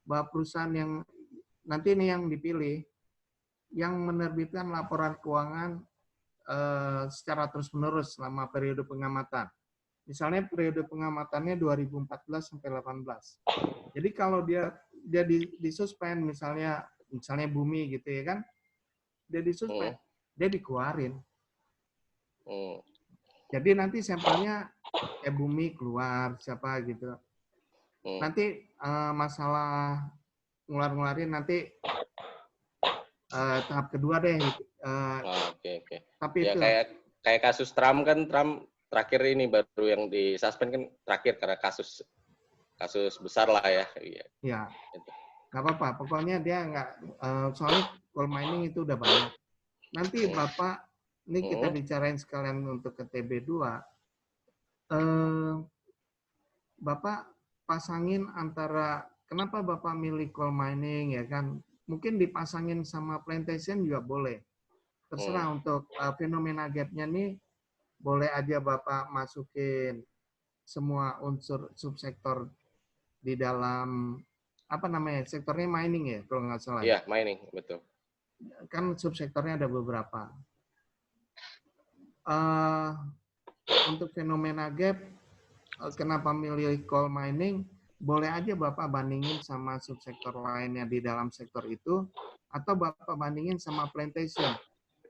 bahwa perusahaan yang nanti ini yang dipilih yang menerbitkan laporan keuangan secara terus-menerus selama periode pengamatan. Misalnya periode pengamatannya 2014 sampai 18. Jadi kalau dia disuspend misalnya Bumi gitu ya kan, dia disuspend, dia dikeluarin. Jadi nanti sampelnya Bumi keluar siapa gitu. Nanti masalah ngeluarin nanti tahap kedua deh.
Oke.
Tapi
ya,
itu
kayak kasus Trump kan, Trump terakhir ini baru yang disuspend kan terakhir karena kasus besar lah ya.
Ya. Nggak apa-apa. Pokoknya dia nggak soalnya coal mining itu udah banyak. Nanti Bapak ini kita bicarain sekalian untuk ke TB2. Bapak pasangin antara kenapa Bapak milih coal mining ya kan? Mungkin dipasangin sama plantation juga boleh. Terserah untuk fenomena gap-nya nih boleh aja Bapak masukin semua unsur subsektor di dalam apa namanya sektornya mining ya kalau nggak salah.
Iya, mining betul.
Kan subsektornya ada beberapa. Untuk fenomena gap, kenapa milih coal mining? Boleh aja Bapak bandingin sama subsektor lainnya di dalam sektor itu, atau Bapak bandingin sama plantation.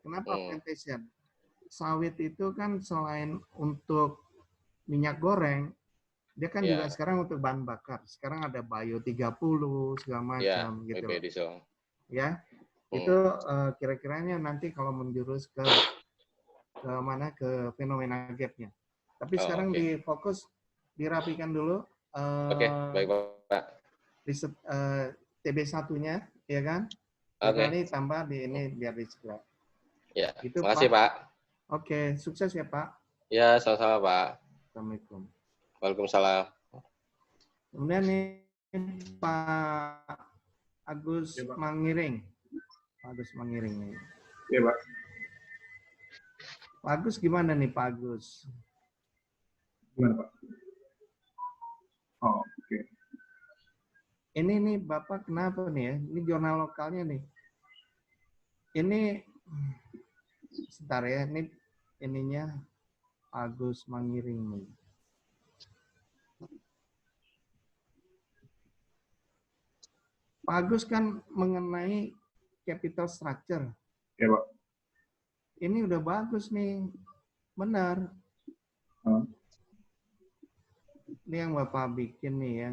Kenapa plantation? Sawit itu kan selain untuk minyak goreng, dia kan juga sekarang untuk bahan bakar. Sekarang ada Bio 30 segala macam gitu. Ya, itu kira-kiranya nanti kalau menjurus ke mana ke fenomena gap-nya. Tapi sekarang difokus dirapikan dulu.
Baik Pak.
Riset TB1-nya, ya kan? Ini tambah di ini biar disegera.
Ya,
gitu,
makasih Pak.
Oke, sukses ya Pak.
Ya, sama-sama Pak.
Assalamualaikum.
Waalaikumsalam.
Kemudian nih Pak Agus Mangiring. Pak Agus Mangiring nih.
Iya Pak.
Pak Agus gimana nih Pak Agus?
Gimana Pak? Oh, oke.
Ini nih Bapak kenapa nih ya? Ini jurnal lokalnya nih. Ini sebentar ya, ini ininya Agus Mangiring nih. Pak Agus kan mengenai capital structure.
Ya Pak.
Ini udah bagus nih, benar. Ini yang Bapak bikin nih ya.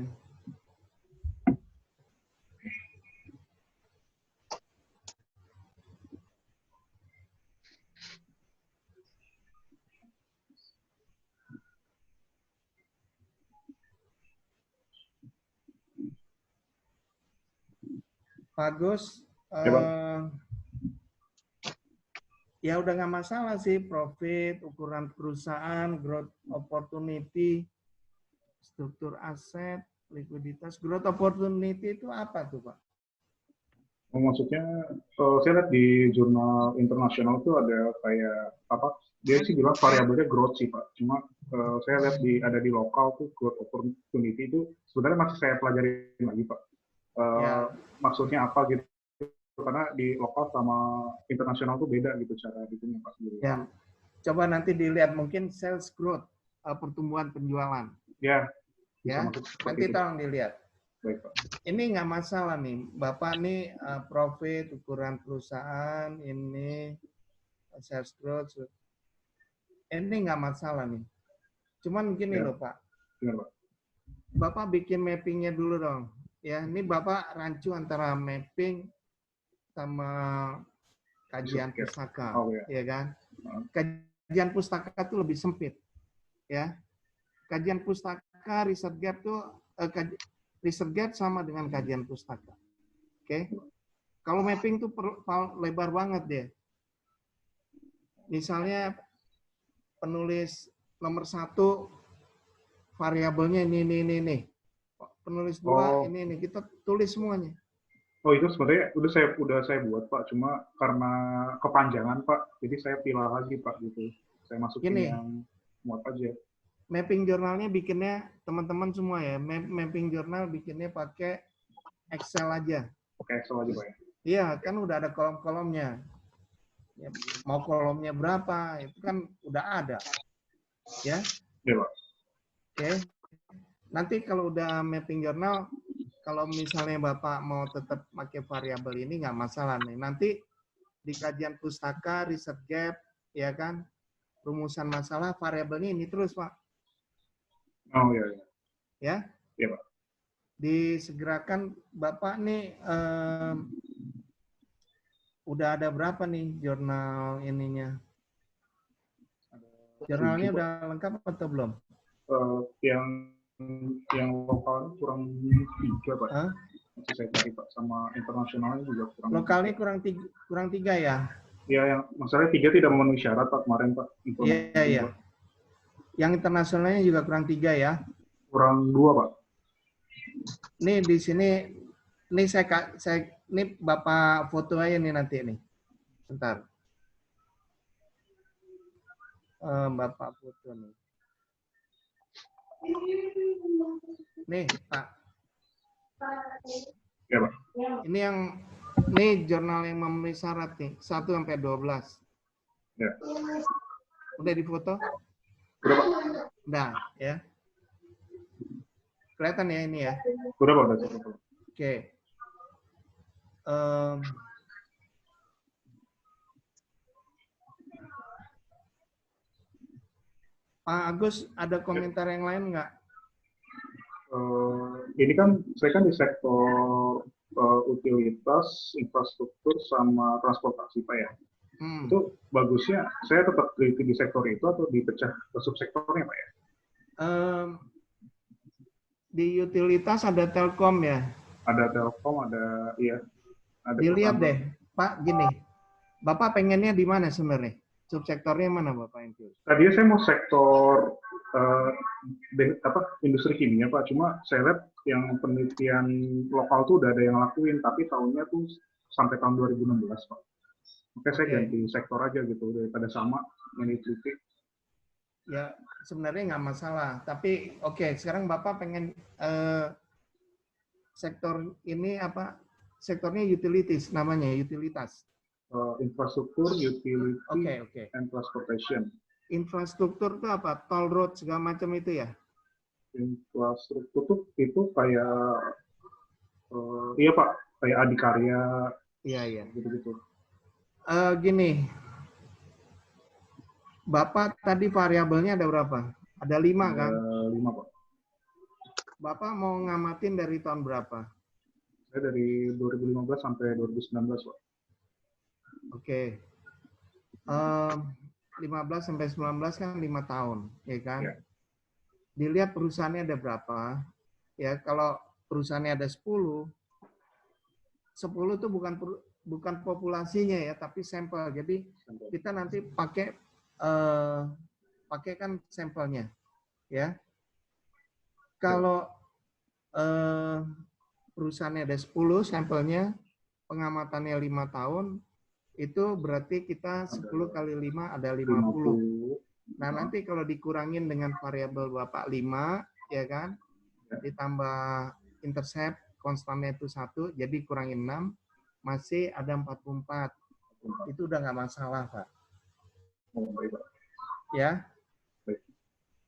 Bagus. Ya udah nggak masalah sih, profit, ukuran perusahaan, growth opportunity, struktur aset, likuiditas. Growth opportunity itu apa tuh Pak?
Maksudnya, saya lihat di jurnal internasional tuh ada kayak apa? Dia sih bilang variabelnya growth sih Pak. Cuma saya lihat ada di lokal tuh growth opportunity itu sebenarnya masih saya pelajari lagi Pak. Maksudnya apa gitu? Karena di lokal sama internasional tuh beda gitu cara hitungnya Pak sendiri.
Ya, coba nanti dilihat mungkin sales growth, pertumbuhan penjualan.
Ya.
Ya, nanti tolong dilihat.
Baik Pak.
Ini nggak masalah nih, Bapak nih profit ukuran perusahaan ini sales growth. Ini nggak masalah nih. Cuman gini loh Pak.
Ya, Pak.
Bapak bikin mappingnya dulu dong. Ya, ini Bapak rancu antara mapping sama kajian pustaka, ya kan? Kajian pustaka itu lebih sempit, ya. Kajian pustaka, research gap tuh research gap sama dengan kajian pustaka, oke? Kalau mapping tuh lebar banget deh. Misalnya penulis nomor 1 variabelnya ini. Penulis 2 ini kita tulis semuanya.
Oh itu sebenarnya udah saya buat Pak, cuma karena kepanjangan Pak, jadi saya pilih lagi Pak gitu. Saya masukin yang muat aja.
Mapping jurnalnya bikinnya teman-teman semua ya. Mapping jurnal bikinnya pakai Excel aja.
Pakai Excel aja Pak ya.
Iya kan udah ada kolom-kolomnya. Ya, mau kolomnya berapa itu kan udah ada. Ya.
Iya Pak.
Oke. Nanti kalau udah mapping jurnal, kalau misalnya Bapak mau tetap pakai variabel ini nggak masalah nih. Nanti di kajian pustaka, research gap, ya kan, rumusan masalah variabelnya ini terus Pak.
Oh iya.
Ya.
Iya Pak.
Disegerakan Bapak nih udah ada berapa nih jurnal ininya? Jurnalnya udah lengkap atau belum?
Yang lokalnya kurang 3 Pak. Masih saya cari Pak, sama internasionalnya juga kurang.
Lokalnya kurang 3 ya?
Iya, yang masalahnya 3 tidak memenuhi syarat Pak kemarin Pak.
Iya. Yang internasionalnya juga kurang 3 ya?
Kurang 2 Pak.
Nih di sini, nih ini Bapak foto aja nih nanti nih. Bentar. Bapak foto nih. Nih Pak.
Ya Pak.
Ini jurnal yang memenuhi syarat nih, 1 sampai 12.
Ya.
Udah difoto?
Udah Pak.
Udah ya. Kelihatan ya ini ya?
Udah Pak, udah.
Oke. Pak Agus, ada komentar yang lain nggak?
Ini kan saya kan di sektor utilitas, infrastruktur, sama transportasi Pak ya. Itu bagusnya saya tetap di sektor itu atau dipecah ke subsektornya Pak ya?
Di utilitas ada Telkom ya?
Ada Telkom, ada iya.
Dilihat deh, Pak, gini. Bapak pengennya di mana sebenarnya? Subsektornya mana Bapak yang pilih?
Tadinya saya mau sektor industri kimia Pak, cuma saya lihat yang penelitian lokal tuh udah ada yang lakuin, tapi tahunnya tuh sampai tahun 2016 Pak. Makanya saya ganti sektor aja gitu, daripada sama yang diteliti.
Ya sebenarnya nggak masalah, tapi oke, sekarang Bapak pengen sektor ini apa? Sektornya utilities namanya, utilitas.
Infrastruktur, utility,
Oke.
and transportation.
Infrastruktur itu apa? Toll road segala macam itu ya?
Infrastruktur itu kayak iya Pak, kayak adikarya.
Iya.
Gitu-gitu.
Gini, Bapak tadi variabelnya ada berapa? Ada 5 kan?
5 Pak.
Bapak mau ngamatin dari tahun berapa?
Saya dari 2015 sampai 2019 Pak.
Oke. 15 sampai 19 kan 5 tahun, ya kan? Ya. Dilihat perusahaannya ada berapa. Ya, kalau perusahaannya ada 10 itu bukan populasinya ya, tapi sampel. Jadi kita nanti pakai kan sampelnya, ya. Kalau perusahaannya ada 10 sampelnya, pengamatannya 5 tahun, itu berarti kita 10 kali 5 ada 50. Nah, nanti kalau dikurangin dengan variabel Bapak 5, ya kan? Ditambah intercept, konstannya itu 1, jadi kurangin 6, masih ada 44. Itu udah nggak masalah, Pak. Ya?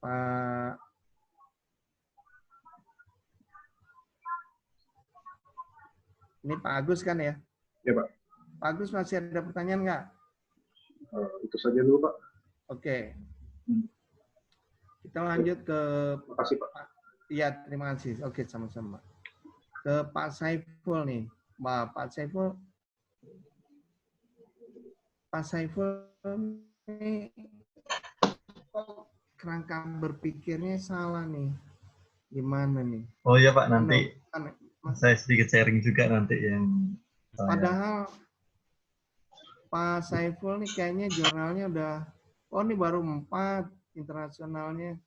Pak. Ini Pak Agus kan ya?
Ya, Pak.
Pak Agus masih ada pertanyaan nggak?
Itu saja dulu, Pak.
Oke. Kita lanjut ke
Terima kasih, Pak.
Iya, terima kasih. Oke, sama-sama. Ke Pak Saiful nih. Pak Saiful. Pak Saiful ini kerangka berpikirnya salah nih. Gimana nih?
Oh iya Pak, nanti saya sedikit sharing juga nanti yang
padahal Pak Saiful nih kayaknya jurnalnya udah, oh ini baru 4, internasionalnya,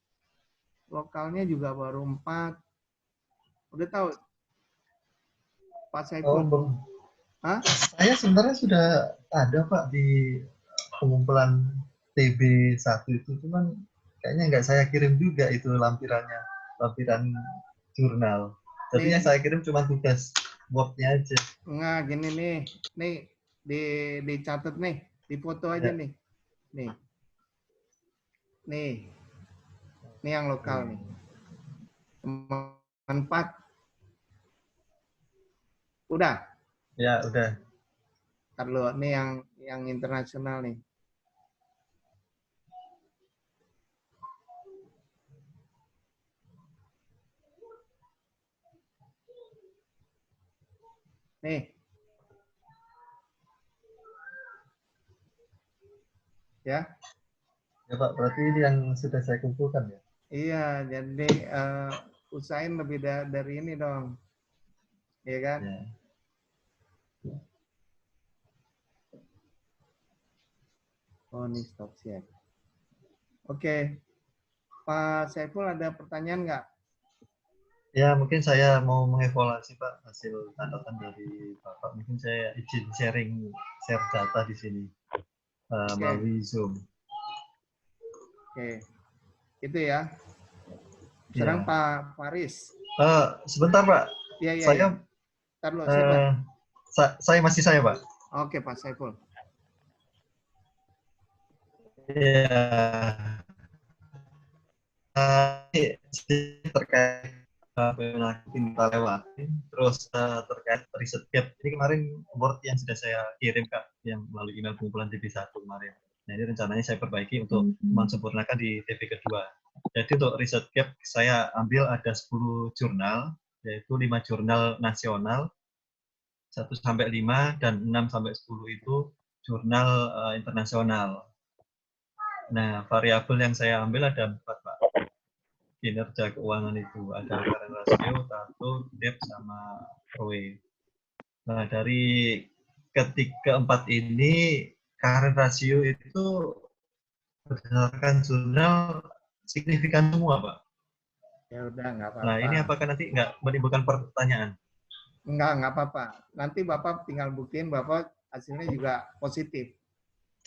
lokalnya juga baru 4. Udah tahu Pak Saiful?
Oh,
Hah?
Saya sebenarnya sudah ada Pak di pengumpulan TB1 itu, cuman kayaknya nggak saya kirim juga itu lampirannya, lampiran jurnal. Jadi yang saya kirim cuma tugas Word-nya aja.
Enggak, gini nih dicatat nih, difoto aja nih. Nih yang lokal nih. 4. Udah?
Ya, udah.
Ntar lu, nih yang internasional nih. Nih. Ya.
Ya Pak, berarti ini yang sudah saya kumpulkan ya?
Iya, jadi usahain lebih dari ini dong. Iya kan?
Ya.
Oh, ini stop share. Oke. Pak Saiful ada pertanyaan nggak?
Ya, mungkin saya mau mengevaluasi Pak hasil catatan dari Bapak. Mungkin saya izin share data di sini melalui Zoom.
Oke. Itu ya. Sekarang ya. Pak Faris.
Sebentar Pak.
Iya.
Saya,
Ntar lu, siapa?
Saya masih saya Pak.
Oke, Pak Saiful.
Ya. Terkait penyakit kita lewatin, terus terkait riset gap. Ini kemarin Word yang sudah saya kirim Kak, yang melalui email pengumpulan TB1 kemarin. Nah ini rencananya saya perbaiki untuk mensempurnakan di TB kedua. Jadi untuk riset gap saya ambil ada 10 jurnal, yaitu 5 jurnal nasional, 1-5 dan 6-10 itu jurnal internasional. Nah, variabel yang saya ambil ada 4, Pak. Kinerja keuangan itu ada current ratio, tato, debt, sama ROE. Nah, dari keempat ini current ratio itu berdasarkan jurnal signifikan semua, Pak.
Ya udah, nggak apa-apa.
Nah, ini apakah nanti nggak menimbulkan pertanyaan?
Nggak apa-apa. Nanti Bapak tinggal buktiin Bapak hasilnya juga positif.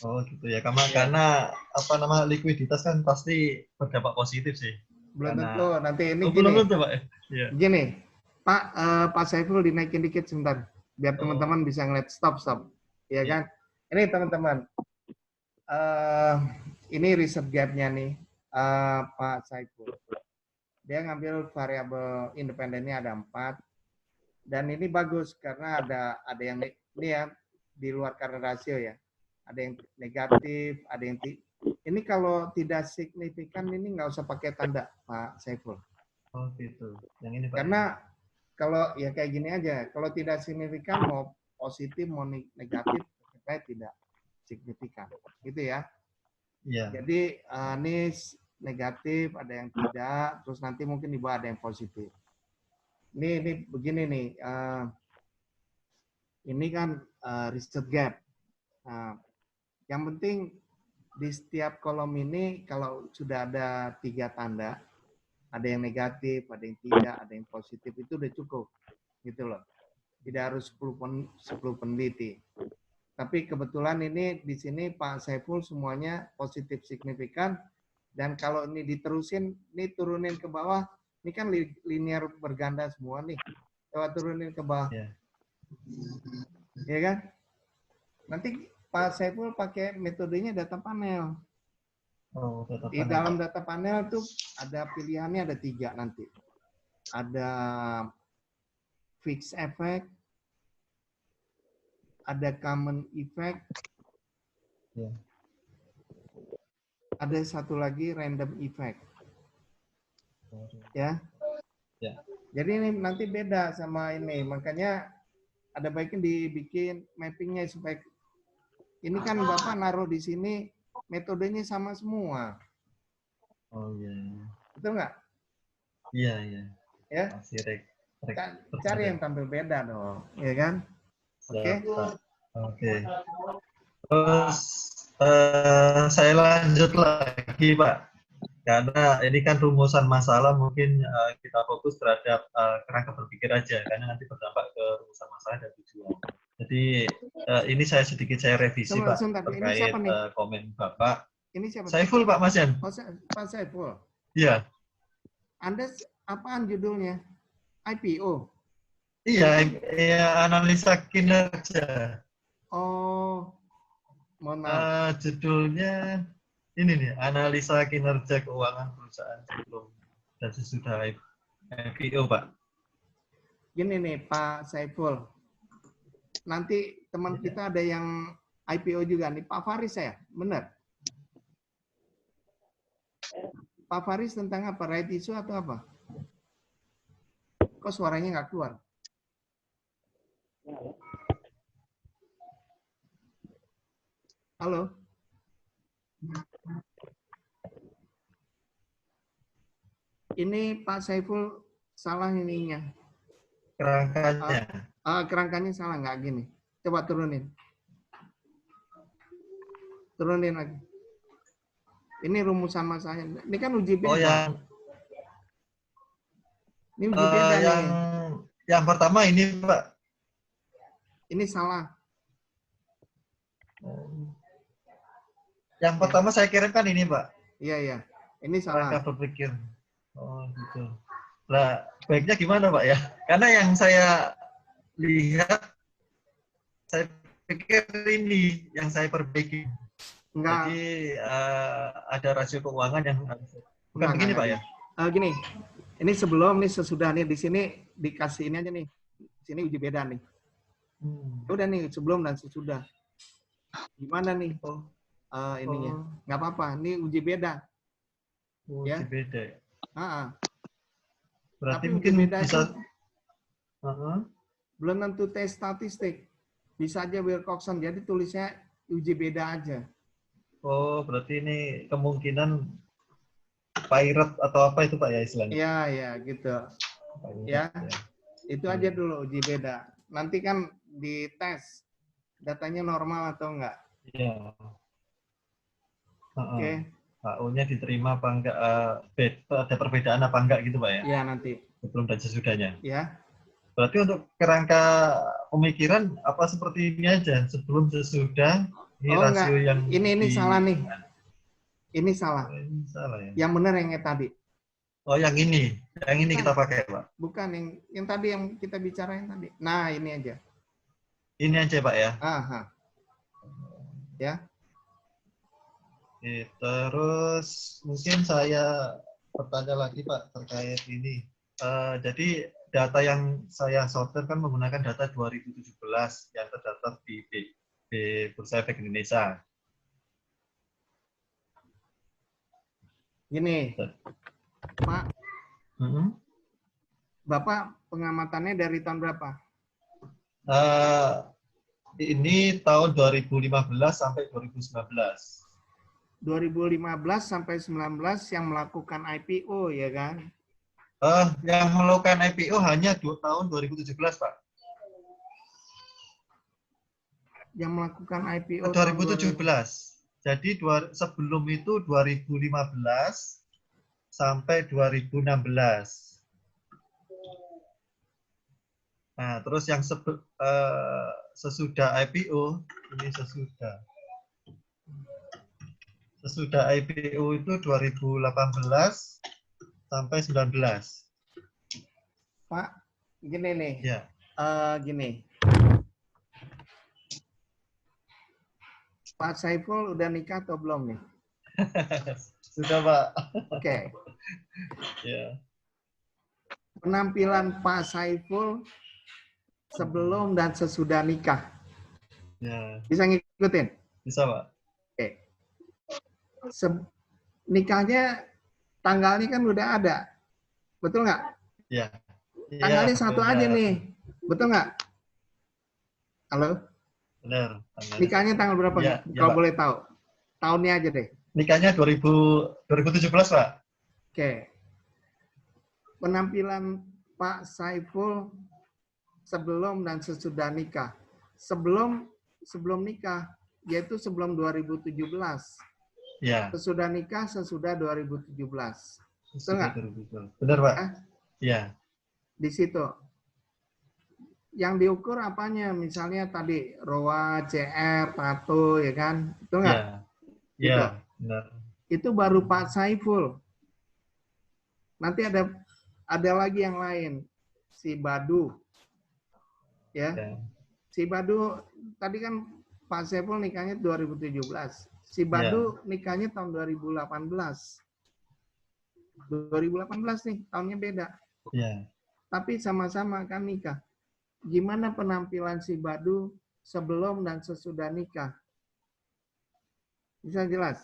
Oh gitu ya, karena apa nama likuiditas kan pasti berdampak positif sih.
Belum tentu, nanti ini gini.
Belum tentu Pak. Ya.
Gini, Pak Saiful dinaikin dikit sebentar, biar teman-teman bisa ngeliat stop. Ya kan? Ini teman-teman, ini riset gap-nya nih, Pak Saiful. Dia ngambil variabel independennya ada 4, dan ini bagus karena ada yang ini ya di luar current ratio ya. Ada yang negatif, ada yang ini kalau tidak signifikan ini nggak usah pakai tanda Pak Saiful.
Oh gitu. Yang ini Pak.
Karena kalau ya kayak gini aja, kalau tidak signifikan mau positif mau negatif terkait tidak signifikan, gitu ya.
Iya.
Jadi ini negatif, ada yang tidak, terus nanti mungkin di bawah ada yang positif. Ini begini nih, ini kan riset gap. Nah, yang penting di setiap kolom ini kalau sudah ada 3 tanda, ada yang negatif, ada yang tidak, ada yang positif, itu udah cukup, gitu loh. Tidak harus 10 peneliti. Tapi kebetulan ini di sini Pak Saiful semuanya positif signifikan, dan kalau ini diterusin, ini turunin ke bawah, ini kan linear berganda semua nih. Coba turunin ke bawah. Ya kan? Nanti Pak Saiful pakai metodenya data panel.
Oh, data panel.
Di dalam data panel tuh ada pilihannya ada 3 nanti. Ada fixed effect, ada common effect, ada satu lagi random effect. Ya.
Ya.
Jadi ini nanti beda sama ini, makanya ada baiknya dibikin mappingnya supaya ini kan Bapak naruh di sini metodenya sama semua.
Oh iya.
Betul nggak?
Iya, iya.
Ya.
Masih
Cari yang tampil beda dong, ya kan? Oke.
Oke. Terus saya lanjut lagi, Pak. Karena ini kan rumusan masalah, mungkin kita fokus terhadap kerangka berpikir aja, karena nanti berdampak ke rumusan masalah dan tujuan. Jadi ini saya revisi, Pak, terkait komen Bapak.
Ini siapa?
Saiful, Pak, Mas Yan.
Oh, Pak Saiful.
Iya.
Anda apaan judulnya? IPO?
Iya, analisa kinerja.
Oh, mohon maaf.
Judulnya ini nih, analisa kinerja keuangan perusahaan sebelum dan sesudah IPO, Pak.
Gini nih, Pak Saiful. Nanti teman kita ada yang IPO juga nih, Pak Faris ya, benar? Pak Faris tentang apa? Right issue atau apa? Kok suaranya nggak keluar? Halo? Ini Pak Saiful salah ininya.
Kerangkanya.
Kerangkanya salah, nggak gini. Coba turunin. Turunin lagi. Ini rumusan masalahnya. Ini kan uji beda.
Oh, yang
ini uji beda nih.
Yang pertama ini, Pak.
Ini salah.
Yang pertama saya kirimkan ini, Pak.
Iya, iya. Ini salah.
Kerangka berpikir. Oh, gitu. Lah, baiknya gimana, Pak ya? Karena yang saya lihat, saya pikir ini yang saya perbaiki.
Enggak.
Jadi ada rasio keuangan yang harus. Bukan begini, Pak ya?
Gini, ini sebelum, nih sesudah nih di sini dikasih ini aja nih. Di sini uji beda nih. Udah nih sebelum dan sesudah. Gimana nih? Ininya? Nggak apa-apa. Ini uji beda.
Ya? Uji beda. Berarti
tapi
mungkin
beda
bisa.
Belum tentu tes statistik. Bisa aja Wilcoxon. Jadi tulisnya uji beda aja.
Oh, berarti ini kemungkinan pirate atau apa itu, Pak ya istilahnya?
Iya, iya, gitu. Ya, itu aja dulu uji beda. Nanti kan dites datanya normal atau enggak.
Iya.
Oke.
HU-nya diterima apa enggak? Ada perbedaan apa enggak gitu, Pak ya?
Iya, nanti.
Sebelum dan sesudahnya.
Ya.
Berarti untuk kerangka pemikiran apa seperti ini aja, sebelum sesudah. Ini rasio
enggak.
yang
ini salah nih. Ini salah.
Ini salah ya.
Yang benar yang tadi.
Oh, yang ini. Yang ini kita pakai, Pak.
Bukan yang tadi yang kita bicarain tadi. Nah, ini aja.
Ini aja, Pak ya.
Ya.
Oke, terus mungkin saya bertanya lagi, Pak, terkait ini. Jadi data yang saya sortir kan menggunakan data 2017 yang terdaftar di Bursa Efek Indonesia.
Gini, Pak. Bapak pengamatannya dari tahun berapa?
Ini tahun 2015 sampai 2019.
2015 sampai 19 yang melakukan IPO, ya kan?
Yang melakukan IPO hanya tahun 2017, Pak.
Yang melakukan IPO
2017. Jadi sebelum itu 2015 sampai 2016. Nah, terus yang sesudah IPO, ini sesudah IPO itu 2018 sampai 19.
Pak, gini nih.
Ya.
Gini. Pak Saiful udah nikah atau belum nih?
Sudah, Pak.
Oke.
Ya.
Penampilan Pak Saiful sebelum dan sesudah nikah.
Ya.
Bisa ngikutin?
Bisa, Pak.
Oke. nikahnya tanggalnya kan udah ada, betul nggak?
Iya.
Tanggalnya satu aja nih, betul nggak? Halo?
Benar.
Nikahnya tanggal berapa?
Iya,
Kalau
Pak.
boleh tahu. Tahunnya aja deh.
Nikahnya 2017, Pak.
Oke. Penampilan Pak Saiful sebelum dan sesudah nikah. Sebelum nikah, yaitu sebelum 2017.
Iya.
Sesudah nikah, sesudah 2017. Betul nggak?
Benar, Pak. Iya.
Di situ. Yang diukur apanya? Misalnya tadi ROA, CR, tato, ya kan? Betul nggak?
Iya.
Gitu.
Benar.
Itu baru Pak Saiful. Nanti ada lagi yang lain. Si Badu. Ya. Si Badu tadi kan Pak Saiful nikahnya 2017. Si Badu nikahnya tahun 2018. 2018 nih, tahunnya beda.
Iya.
Tapi sama-sama kan nikah. Gimana penampilan si Badu sebelum dan sesudah nikah? Bisa jelas?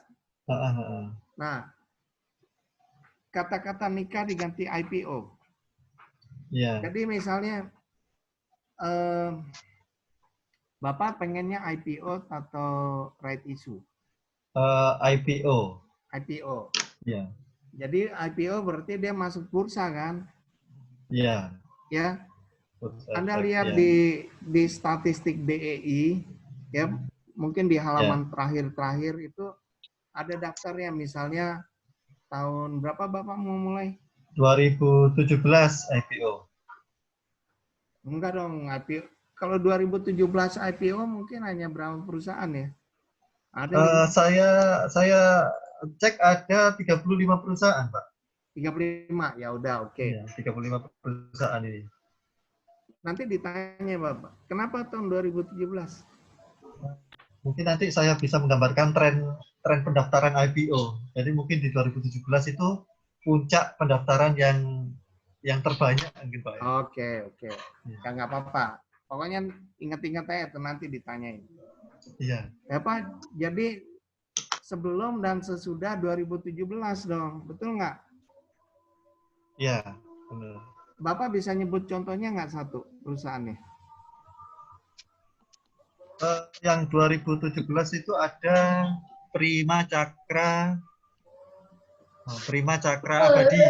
Nah, kata-kata nikah diganti IPO.
Iya.
Jadi misalnya, Bapak pengennya IPO atau right issue?
IPO.
IPO.
Iya.
Jadi IPO berarti dia masuk bursa kan?
Iya.
Ya.
Bursa
Anda
efek,
lihat
ya.
di statistik BEI, ya mungkin di halaman terakhir itu ada daftarnya. Misalnya tahun berapa Bapak mau mulai?
2017 IPO.
Enggak dong, IPO. Kalau 2017 IPO mungkin hanya berapa perusahaan ya? Ada
Saya cek ada 35 perusahaan, Pak.
35, ya udah oke.
Iya, 35 perusahaan ini.
Nanti ditanya Bapak, kenapa tahun 2017?
Mungkin nanti saya bisa menggambarkan tren pendaftaran IPO. Jadi mungkin di 2017 itu puncak pendaftaran yang terbanyak gitu, Pak.
Oke. Ya nggak apa-apa. Pokoknya ingat-ingat aja tuh nanti ditanyain.
Iya.
Ya Pak, jadi sebelum dan sesudah 2017 dong, betul nggak?
Iya, benar.
Bapak bisa nyebut contohnya nggak satu perusahaannya?
Yang 2017 itu ada Prima Cakra Abadi.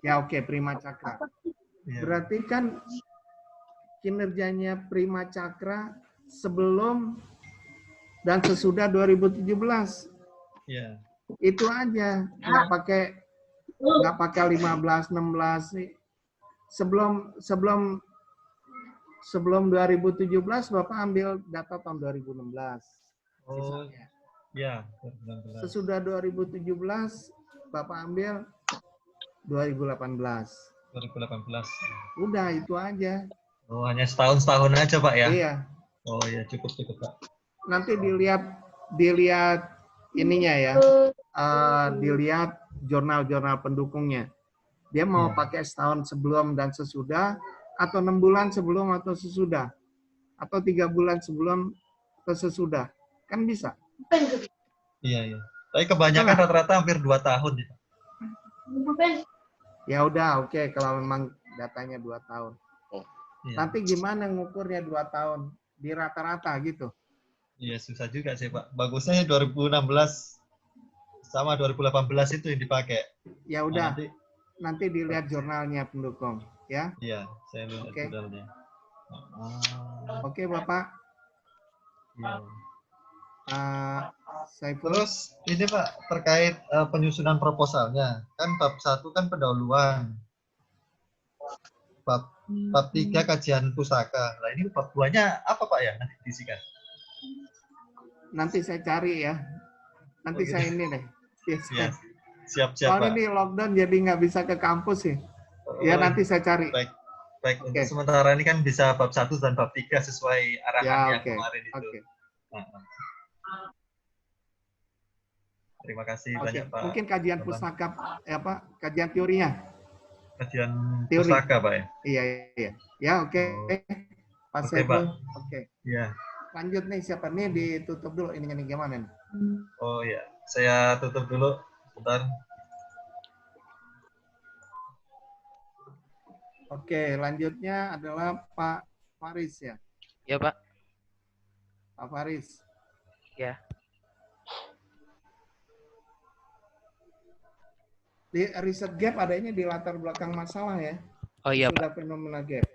Ya oke, Prima Cakra.
Ya.
Berarti kan kinerjanya Prima Cakra sebelum dan sesudah 2017.
Ya.
Itu aja, nggak pakai 15, 16 nih. Sebelum 2017 Bapak ambil data tahun 2016.
Oh, ya. 2016.
Sesudah 2017 Bapak ambil 2018.
2018.
Udah itu aja.
Oh, hanya setahun aja, Pak ya?
Iya.
Oh ya, cukup, Pak.
Nanti dilihat ininya ya. Dilihat jurnal-jurnal pendukungnya. Dia mau pakai setahun sebelum dan sesudah, atau 6 bulan sebelum atau sesudah, atau 3 bulan sebelum atau sesudah, kan bisa.
Iya. Tapi kebanyakan rata-rata hampir 2 tahun.
Ya udah, oke. Kalau memang datanya 2 tahun.
Iya.
Nanti gimana ngukurnya 2 tahun? Di rata-rata gitu.
Iya, susah juga sih, Pak. Bagusnya 2016 sama 2018 itu yang dipakai.
Ya udah. Nanti dilihat jurnalnya pendukung, ya.
Iya, saya lihat jurnalnya.
Oke, Bapak.
Iya.
Saiful.
Terus ini Pak, terkait penyusunan proposalnya. Kan bab 1 kan pendahuluan. Bab 3 kajian pusaka. Nah, ini bab 2-nya apa Pak ya? Nanti diisikan.
Nanti saya cari ya. Nanti saya ini deh.
Iya. Siap,
Soalnya
Pak.
ini lockdown jadi nggak bisa ke kampus sih. Ya nanti saya cari.
Baik. Untuk sementara ini kan bisa bab 1 dan bab 3 sesuai arahan yang kemarin itu. Terima kasih banyak Pak.
Mungkin kajian pusaka kajian teorinya.
Kajian pusaka Pak ya.
Iya. Ya oke. Pak Saiful. Oke.
Iya.
Lanjut nih siapa nih ditutup dulu ini gimana nih?
Oh ya, saya tutup dulu sebentar.
Oke, lanjutnya adalah Pak Faris ya.
Ya, Pak.
Pak Faris.
Ya.
Di riset gap adanya di latar belakang masalah ya.
Oh iya,
Sudah
Pak.
fenomena gap.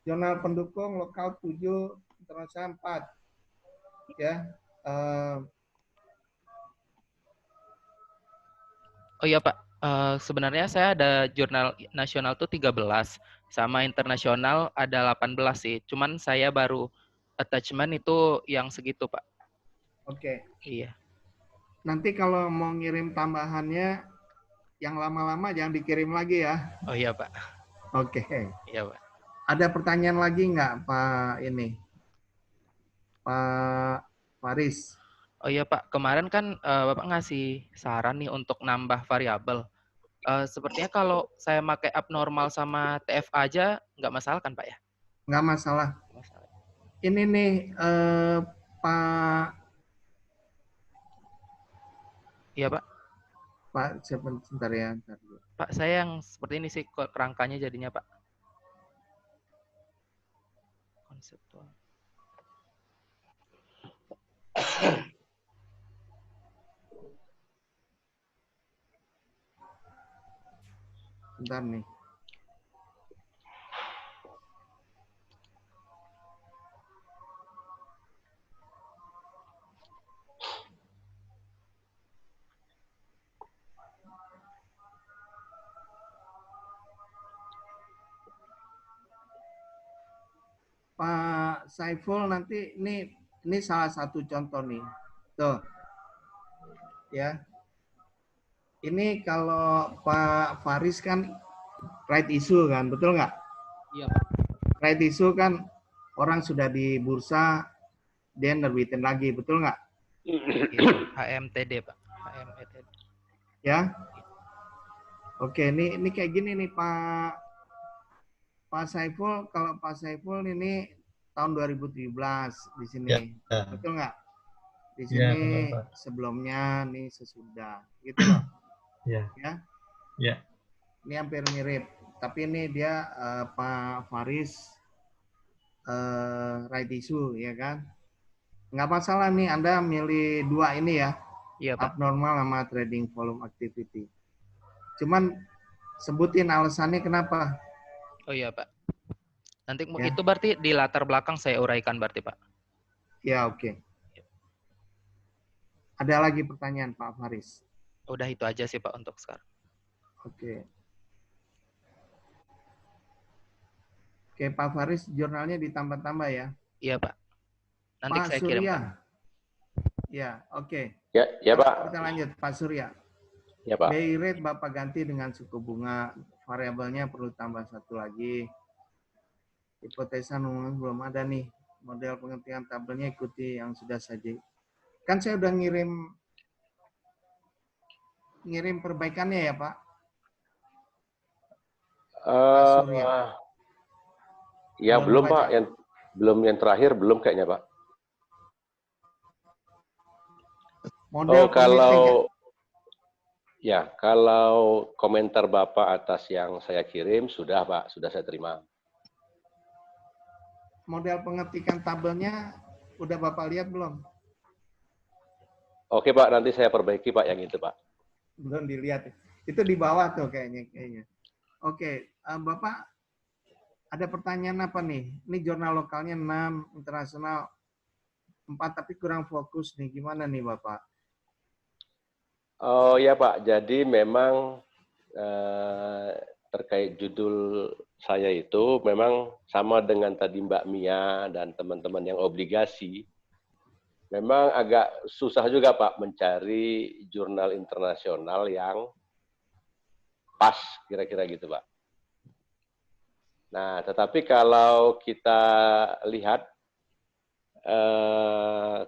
Jurnal pendukung lokal 7, internasional 4. Ya.
Oh iya, Pak. Sebenarnya saya ada jurnal nasional tuh 13, sama internasional ada 18 sih. Cuman saya baru attachment itu yang segitu, Pak.
Oke.
Iya.
Nanti kalau mau ngirim tambahannya, yang lama-lama jangan dikirim lagi ya.
Oh iya, Pak.
Oke.
Iya, Pak.
Ada pertanyaan lagi nggak, Pak ini? Pak Faris.
Oh iya, Pak. Kemarin kan Bapak ngasih saran nih untuk nambah variabel. Sepertinya kalau saya pakai abnormal sama TF aja nggak masalah kan, Pak ya?
Nggak masalah. Ini nih, Pak.
Iya, Pak.
Pak, sebentar ya.
Pak, saya yang seperti ini sih kerangkanya jadinya, Pak. Konseptual.
Bentar nih. Pak Saiful nanti ini salah satu contoh nih. Tuh. Ya. Ini kalau Pak Faris kan right issue kan, betul nggak?
Iya, Pak.
Right issue kan orang sudah di bursa, dia nerbitin lagi, betul nggak?
HMTD, Pak. HMTD.
Ya. Oke, ini kayak gini nih Pak Saiful. Kalau Pak Saiful ini tahun 2017 di sini, betul nggak? Di sini sebelumnya, nih sesudah, gitu loh.
Ya.
Ya. Ini hampir mirip, tapi ini dia Pak Faris right issue, ya kan? Nggak masalah nih, Anda milih dua ini ya.
Iya, Pak.
Abnormal sama trading volume activity. Cuman sebutin alasannya kenapa.
Oh iya, Pak. Nanti itu berarti di latar belakang saya uraikan berarti, Pak.
Ya, oke. Ada lagi pertanyaan, Pak Faris?
Udah itu aja sih, Pak, untuk sekarang.
Oke. Oke, Pak Faris, jurnalnya ditambah-tambah ya?
Iya, Pak. Nanti
Pak
saya
Surya.
kirimkan.
Ya, oke.
Ya, Pak.
Kita lanjut, Pak Surya.
Ya, Pak.
BI rate Bapak ganti dengan suku bunga, variabelnya perlu tambah satu lagi. Hipotesa nominal belum ada nih. Model pengertian tabelnya ikuti yang sudah saja. Kan saya udah ngirim perbaikannya ya, Pak?
Ya, belum, Pak. Yang terakhir belum kayaknya, Pak.
Model
kalau komentar Bapak atas yang saya kirim sudah, Pak, sudah saya terima.
Model pengetikan tabelnya udah Bapak lihat belum?
Oke, Pak, nanti saya perbaiki, Pak, yang itu, Pak.
Belum dilihat. Itu di bawah tuh kayaknya. Oke, Bapak ada pertanyaan apa nih? Ini jurnal lokalnya 6, internasional 4, tapi kurang fokus nih. Gimana nih, Bapak?
Oh ya, Pak, jadi memang terkait judul saya itu memang sama dengan tadi Mbak Mia dan teman-teman yang obligasi. Memang agak susah juga, Pak, mencari jurnal internasional yang pas, kira-kira gitu, Pak. Nah, tetapi kalau kita lihat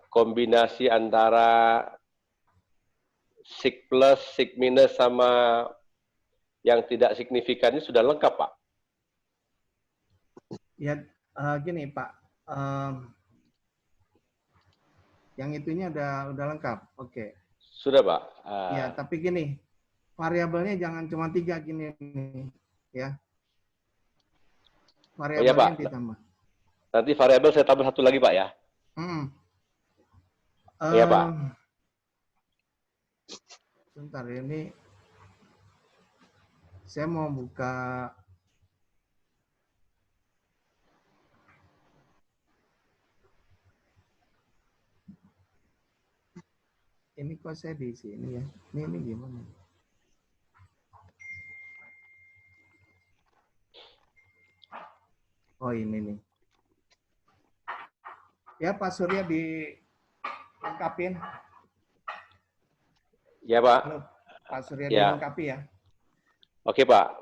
kombinasi antara sig plus, sig minus sama yang tidak signifikannya sudah lengkap, Pak.
Ya, gini, Pak. Yang itunya udah lengkap. Oke.
Sudah, Pak.
Ya, tapi gini, variabelnya jangan cuma 3 gini nih, ya.
Oh, iya,
Variabelnya
Pak.
ditambah.
Nanti variabel saya tambah 1 lagi, Pak, ya. Iya, Pak.
Sebentar, ini saya mau buka. Ini kok saya di sini ya. Ini gimana? Oh, ini nih. Ya, Pak Surya dilengkapin.
Ya, Pak.
Halo, Pak Surya
Ya.
dilengkapi ya.
Oke, Pak.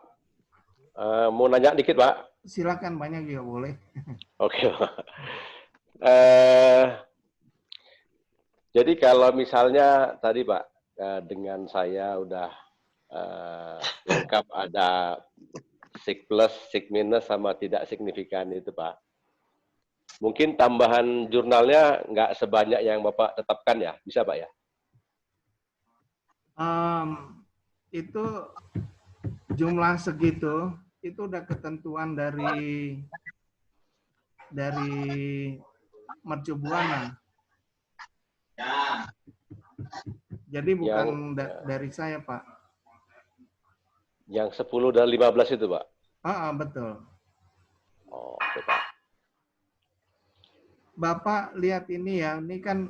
Mau nanya dikit, Pak?
Silakan, banyak juga boleh.
Oke, Pak. Jadi kalau misalnya tadi, Pak, dengan saya udah lengkap ada sig plus, sig minus, sama tidak signifikan itu, Pak. Mungkin tambahan jurnalnya nggak sebanyak yang Bapak tetapkan ya? Bisa, Pak, ya?
Itu jumlah segitu, itu udah ketentuan dari Mercu Buana. Jadi bukan dari saya, Pak.
Yang 10 dan 15 itu, Pak?
Betul.
Oh, oke, Pak.
Bapak lihat ini ya, ini kan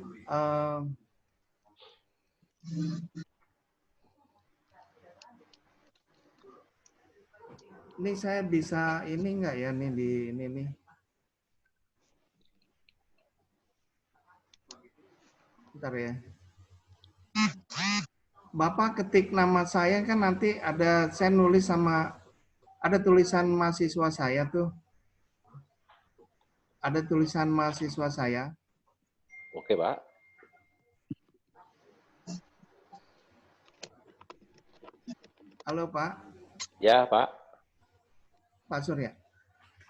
ini saya bisa ini enggak ya nih di ini nih. Bentar ya. Bapak ketik nama saya kan nanti ada saya nulis sama ada tulisan mahasiswa saya tuh. Ada tulisan mahasiswa saya.
Oke, Pak.
Halo, Pak.
Ya, Pak.
Pak Surya.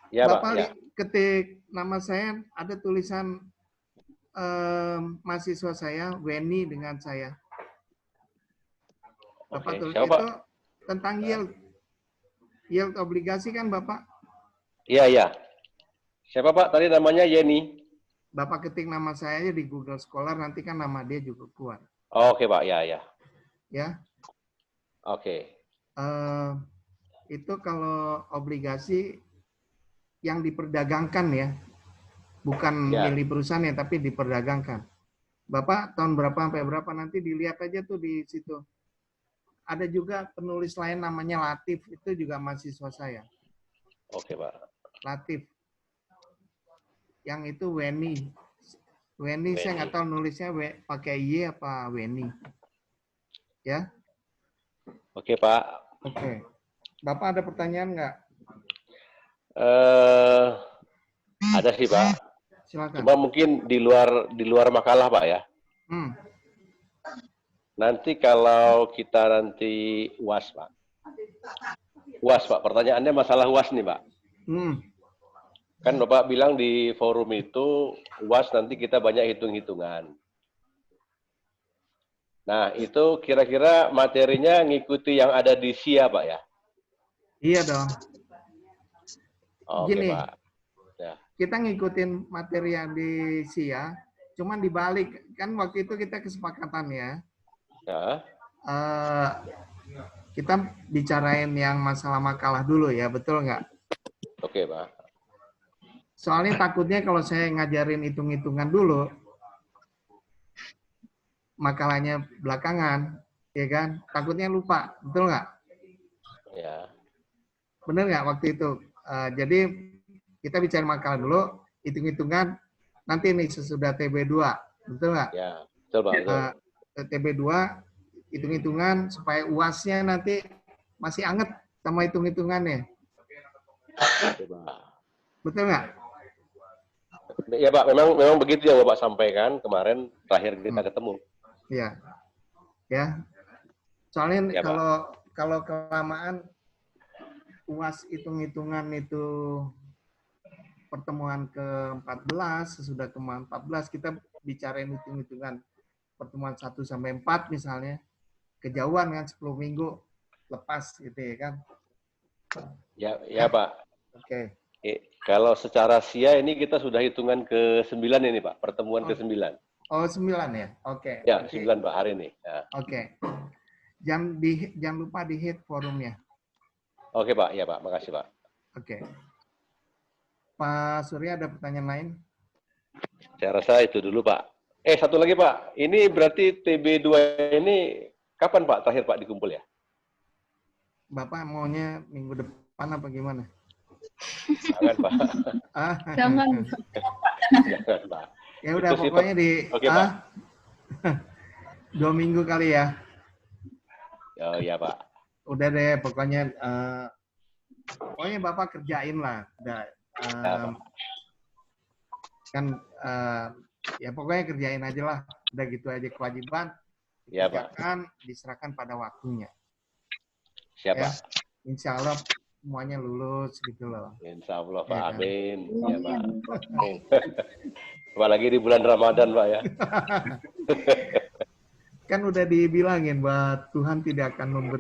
Ya,
Bapak
Pak. Ya.
Ketik nama saya ada tulisan mahasiswa saya, Weni dengan saya. Bapak tulis
Siapa,
itu
Pak?
tentang yield obligasi kan, Bapak?
Iya, iya. Siapa, Pak? Tadi namanya Yeni.
Bapak ketik nama saya aja di Google Scholar, nanti kan nama dia juga keluar.
Oke, Pak. Ya, ya.
Ya.
Oke.
Itu kalau obligasi yang diperdagangkan ya, bukan milik perusahaan ya, tapi diperdagangkan. Bapak tahun berapa sampai berapa nanti dilihat aja tuh di situ. Ada juga penulis lain namanya Latif, itu juga mahasiswa saya.
Oke, Pak.
Latif. Yang itu Weni. Weni saya nggak tahu nulisnya pakai Y apa Weni. Ya.
Oke, Pak.
Oke. Bapak ada pertanyaan nggak?
Ada sih, Pak.
Silakan.
Cuma mungkin di luar makalah, Pak, ya. Nanti kalau kita nanti UAS, Pak. UAS, Pak. Pertanyaannya masalah UAS nih, Pak. Kan Bapak bilang di forum itu UAS nanti kita banyak hitung-hitungan. Nah, itu kira-kira materinya ngikuti yang ada di SIA, Pak, ya?
Iya dong.
Oke,
Gini,
Pak. Ya.
Kita ngikutin materi yang di SIA, cuman dibalik. Kan waktu itu kita kesepakatan ya.
Ya.
Kita bicarain yang masalah makalah dulu ya, betul nggak?
Oke, Pak.
Soalnya takutnya kalau saya ngajarin hitung-hitungan dulu, makalahnya belakangan, ya kan? Takutnya lupa, betul nggak?
Ya.
Bener nggak waktu itu? Jadi kita bicara makalah dulu, hitung-hitungan, nanti nih sesudah TB2, betul nggak?
Ya, betul, Pak. Betul.
TB2, hitung-hitungan supaya UAS-nya nanti masih anget sama hitung-hitungannya. Betul nggak?
Ya, Pak, memang begitu yang Bapak sampaikan kemarin terakhir kita ketemu.
Iya. Ya. Soalnya
Ya,
kalau kelamaan UAS hitung-hitungan itu pertemuan ke-14, sesudah ke-14 kita bicarain hitung-hitungan. pertemuan 1 sampai 4 misalnya, kejauhan kan 10 minggu lepas gitu ya kan.
Ya Pak.
Oke.
Kalau secara SIA ini kita sudah hitungan ke-9 ini Pak, pertemuan ke-9.
Oh 9 ya, oke.
Ya,
Berarti,
9 Pak hari ini. Ya.
Oke. Jangan lupa di hit forumnya.
Oke Pak, ya Pak, makasih Pak.
Oke. Pak Surya ada pertanyaan lain?
Saya rasa itu dulu Pak. Satu lagi Pak, ini berarti TB2 ini kapan Pak terakhir Pak dikumpul ya?
Bapak maunya minggu depan apa gimana?
Jangan Pak.
Jangan.
Jangan Pak.
Ya udah
Itu
pokoknya di
Oke, Pak.
2 minggu kali ya.
Oh iya Pak.
Udah deh pokoknya pokoknya Bapak kerjain lah. Udah, kan ya pokoknya kerjain aja lah. Udah gitu aja kewajiban.
Iya Pak.
Diserahkan pada waktunya.
Siap
Ya.
Pak.
Insya Allah semuanya lulus gitu loh.
Insya Allah Pak,
Ya kan?
amin. Ya Pak. Amin. Apalagi di bulan Ramadan Pak ya.
Kan udah dibilangin bahwa Tuhan tidak akan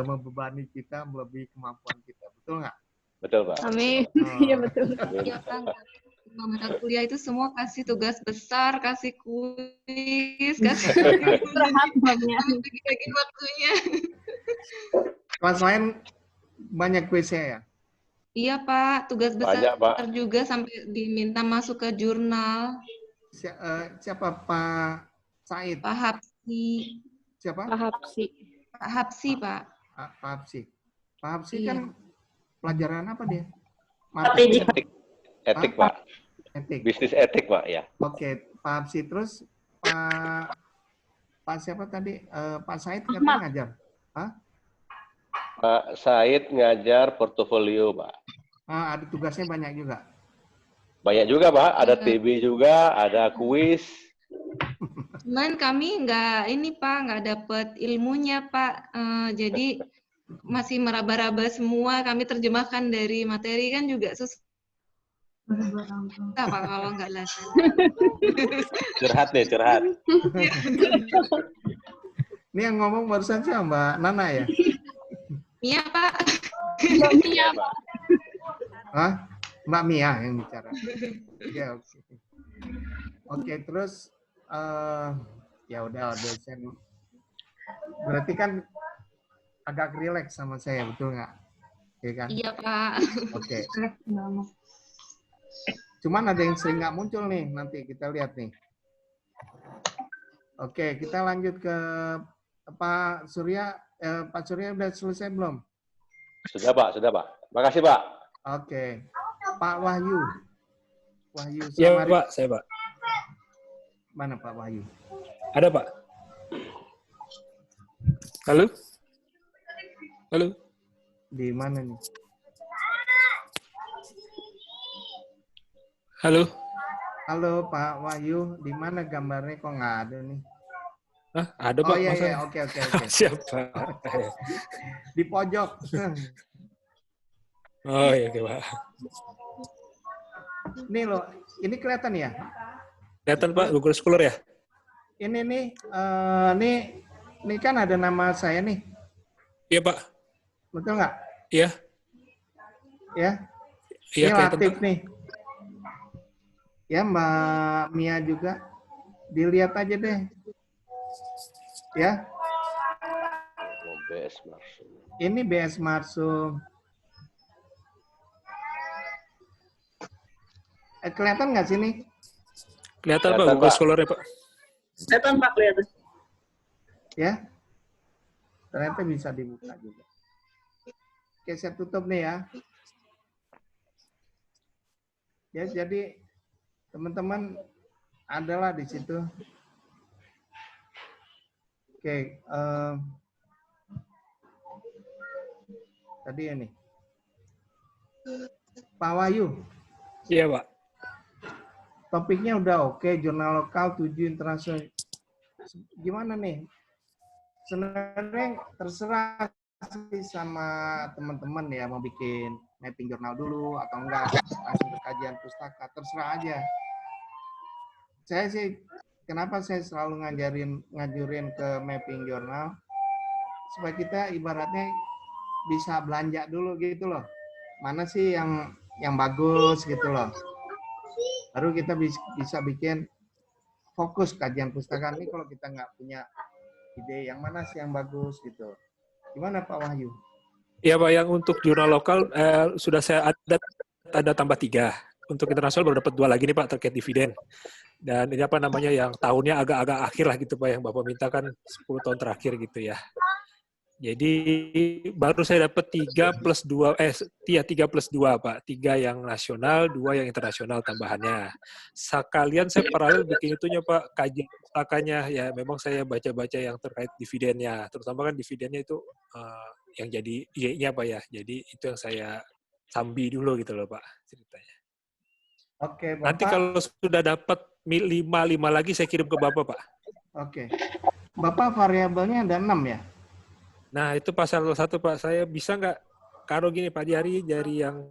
membebani kita melebihi kemampuan kita. Betul nggak?
Betul Pak.
Amin.
Iya
betul.
Amin.
Iya kan. Mama kuliah itu semua kasih tugas besar, kasih kuis, kasih bagi waktunya.
Kelas lain banyak kuisnya ya?
Iya Pak, tugas besar
Banyak, Pak.
juga sampai diminta masuk ke jurnal.
Siapa Pak Said?
Pak Hapsi.
Siapa?
Pak Hapsi. Pak Hapsi Pak.
Pak Hapsi. Pak Hapsi
Iya.
kan pelajaran apa dia?
Etik Pak.
Etik.
Bisnis etik Pak ya.
Oke, Pak Hapsi. Terus Pak siapa tadi? Pak Said katanya ngajar. Hah?
Pak Said ngajar portofolio Pak.
Ada tugasnya banyak juga.
Banyak juga Pak, ada TB juga, ada kuis.
Cuman kami nggak dapet ilmunya Pak. Jadi masih meraba-raba semua. Kami terjemahkan dari materi kan juga susah Pak kalau nggak latihan.
Curhat nih, curhat.
Ini yang ngomong barusan siapa Mbak Nana ya?
Iya Pak.
Iya Pak. Hah? Mbak Mia yang bicara. Oke. Oke, terus ya udah dosen. Berarti kan agak rileks sama saya, betul nggak? Iya kan?
Iya Pak.
Oke. Cuman ada yang sering nggak muncul nih, nanti kita lihat nih. Oke, kita lanjut ke Pak Surya. Pak Surya udah selesai belum?
Sudah Pak, sudah Pak. Makasih Pak.
Oke. Pak Wahyu. Wahyu
Iya
Samari.
Pak, saya Pak.
Mana Pak Wahyu?
Ada Pak. Halo? Halo?
Di mana nih?
Halo?
Halo Pak Wahyu, di mana gambarnya kok nggak ada nih?
Hah, ada Pak.
Oh iya,
masa?
iya, oke.
Siapa?
Di pojok.
Oh iya, oke Pak.
Nih loh, ini kelihatan ya?
Kelihatan Pak, Google Scholar ya?
Ini nih, nih kan ada nama saya nih.
Iya Pak.
Betul nggak?
Iya.
Ya?
Iya,
Ini
kelihatan,
Latif
Pak.
nih. Ya Mbak Mia juga. Dilihat aja deh. Ya.
BS Marsum.
Ini BS Marsum. Kelihatan nggak sini?
Kelihatan Pak,
Kelihatan,
Google
Pak.
Scholar ya Pak.
Kelihatan Pak, kelihatan.
Ya. Ternyata bisa dibuka juga. Oke, saya tutup nih ya. Ya, jadi teman-teman adalah di situ. Oke, tadi ini. Pak Wahyu.
Iya Pak.
Topiknya udah oke, jurnal lokal 7 internasional. Gimana nih? Sebenarnya terserah sih sama teman-teman ya, mau bikin mapping jurnal dulu atau enggak, langsung ke kajian pustaka, terserah aja. Saya sih kenapa saya selalu ngajurin ke mapping jurnal supaya kita ibaratnya bisa belanja dulu gitu loh. Mana sih yang bagus gitu loh. Baru kita bisa bikin fokus kajian pustaka ini kalau kita nggak punya ide yang mana sih yang bagus gitu. Gimana Pak Wahyu?
Ya Pak, yang untuk jurnal lokal sudah saya ada tambah 3. Untuk internasional baru dapat 2 lagi nih Pak terkait dividen. Dan ini apa namanya yang tahunnya agak-agak akhir lah gitu Pak, yang Bapak minta kan 10 tahun terakhir gitu ya. Jadi baru saya dapat 3 plus 2, 3 plus 2 Pak. 3 yang nasional, 2 yang internasional tambahannya. Sekalian saya paralel bikin itunya Pak, kajian pustakanya. Ya memang saya baca-baca yang terkait dividennya. Terutama kan dividennya itu yang jadi Y-nya Pak ya. Jadi itu yang saya sambi dulu gitu loh Pak ceritanya.
Oke, Bapak.
Nanti kalau sudah dapat 5 lagi saya kirim ke Bapak Pak.
Oke. Bapak variabelnya ada 6 ya?
Nah, itu pasal 1, Pak. Saya bisa nggak, kalau gini, Pak, dari yang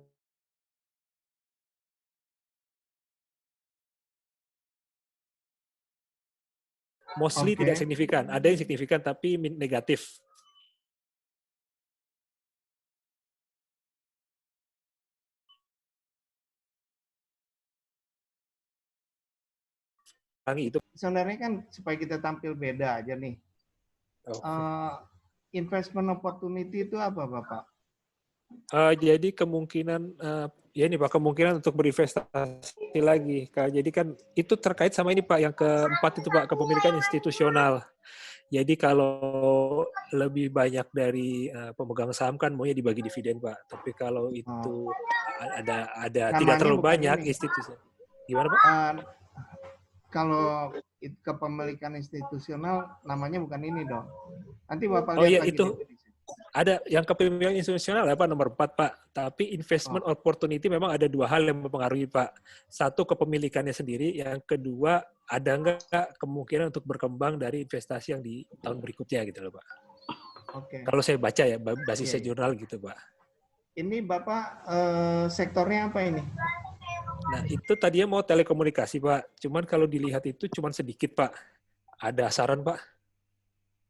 mostly tidak signifikan. Ada yang signifikan, tapi negatif. Itu.
Sebenarnya kan supaya kita tampil beda aja nih. Investment opportunity itu apa, Bapak?
Jadi kemungkinan, ya ini Pak, kemungkinan untuk berinvestasi lagi. Jadi kan itu terkait sama ini Pak, yang keempat itu Pak, kepemilikan institusional. Jadi kalau lebih banyak dari pemegang saham kan maunya dibagi dividen Pak. Tapi kalau itu ada tidak terlalu banyak institusi. Gimana Pak?
Kalau kepemilikan institusional namanya bukan ini dong. Nanti Bapak lihat
iya,
lagi
itu ada yang kepemilikan institusional apa nomor 4 Pak. Tapi investment opportunity memang ada 2 hal yang mempengaruhi Pak. Satu kepemilikannya sendiri, yang kedua ada nggak kemungkinan untuk berkembang dari investasi yang di tahun berikutnya gitu loh Pak.
Oke.
Kalau saya baca ya basisnya jurnal gitu Pak.
Ini Bapak sektornya apa ini?
Nah, itu tadinya mau telekomunikasi, Pak. Cuman kalau dilihat itu cuman sedikit, Pak. Ada saran, Pak?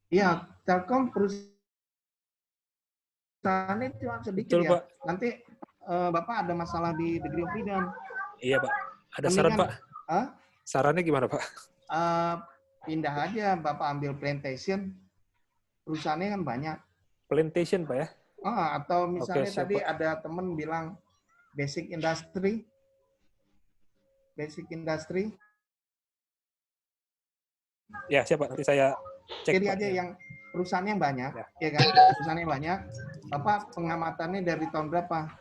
Iya, Telkom perusahaannya cuma sedikit. Betul, ya. Pak. Nanti Bapak ada masalah di degree of freedom.
Iya, Pak. Ada saran, Pak? Sarannya gimana, Pak?
Pindah aja, Bapak ambil plantation. Perusahaannya kan banyak.
Plantation, Pak ya?
Atau misalnya tadi ada teman bilang basic industry.
Ya, siapa? Nanti saya cek.
Jadi aja yang perusahaannya banyak, ya kan? Perusahaannya banyak. Bapak pengamatannya dari tahun berapa?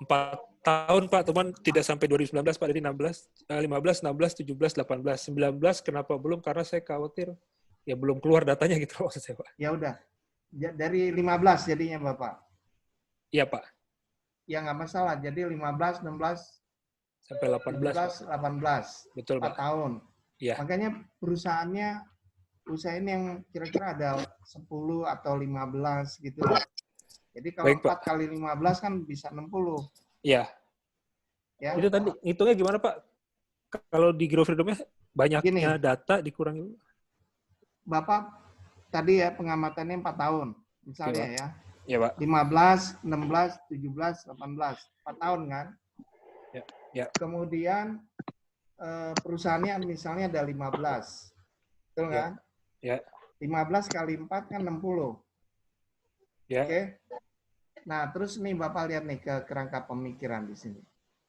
4 tahun, Pak. Teman tidak sampai 2019, Pak. Dari 15, 16, 17, 18. 19 kenapa belum? Karena saya khawatir ya belum keluar datanya gitu maksud saya, Pak.
Ya udah. Dari 15 jadinya, Bapak.
Iya, Pak.
Ya nggak masalah. Jadi 15, 16,
sampai 18.
18.
Betul,
4
Pak.
tahun.
Iya.
Makanya perusahaannya yang kira-kira ada 10 atau 15 gitu. Jadi kalau 4 kali 15 kan bisa 60.
Iya. Ya. Itu tadi hitungnya gimana, Pak? Kalau di Grow Freedom-nya banyaknya data dikurangi.
Bapak tadi ya pengamatannya 4 tahun. Misalnya ya.
Iya, Pak.
15, 16, 17, 18. 4 tahun kan?
Ya.
Kemudian perusahaannya misalnya ada 15. Betul kan?
Ya.
15 kali 4 kan 60.
Ya.
Oke. Nah, terus nih Bapak lihat nih ke kerangka pemikiran di sini.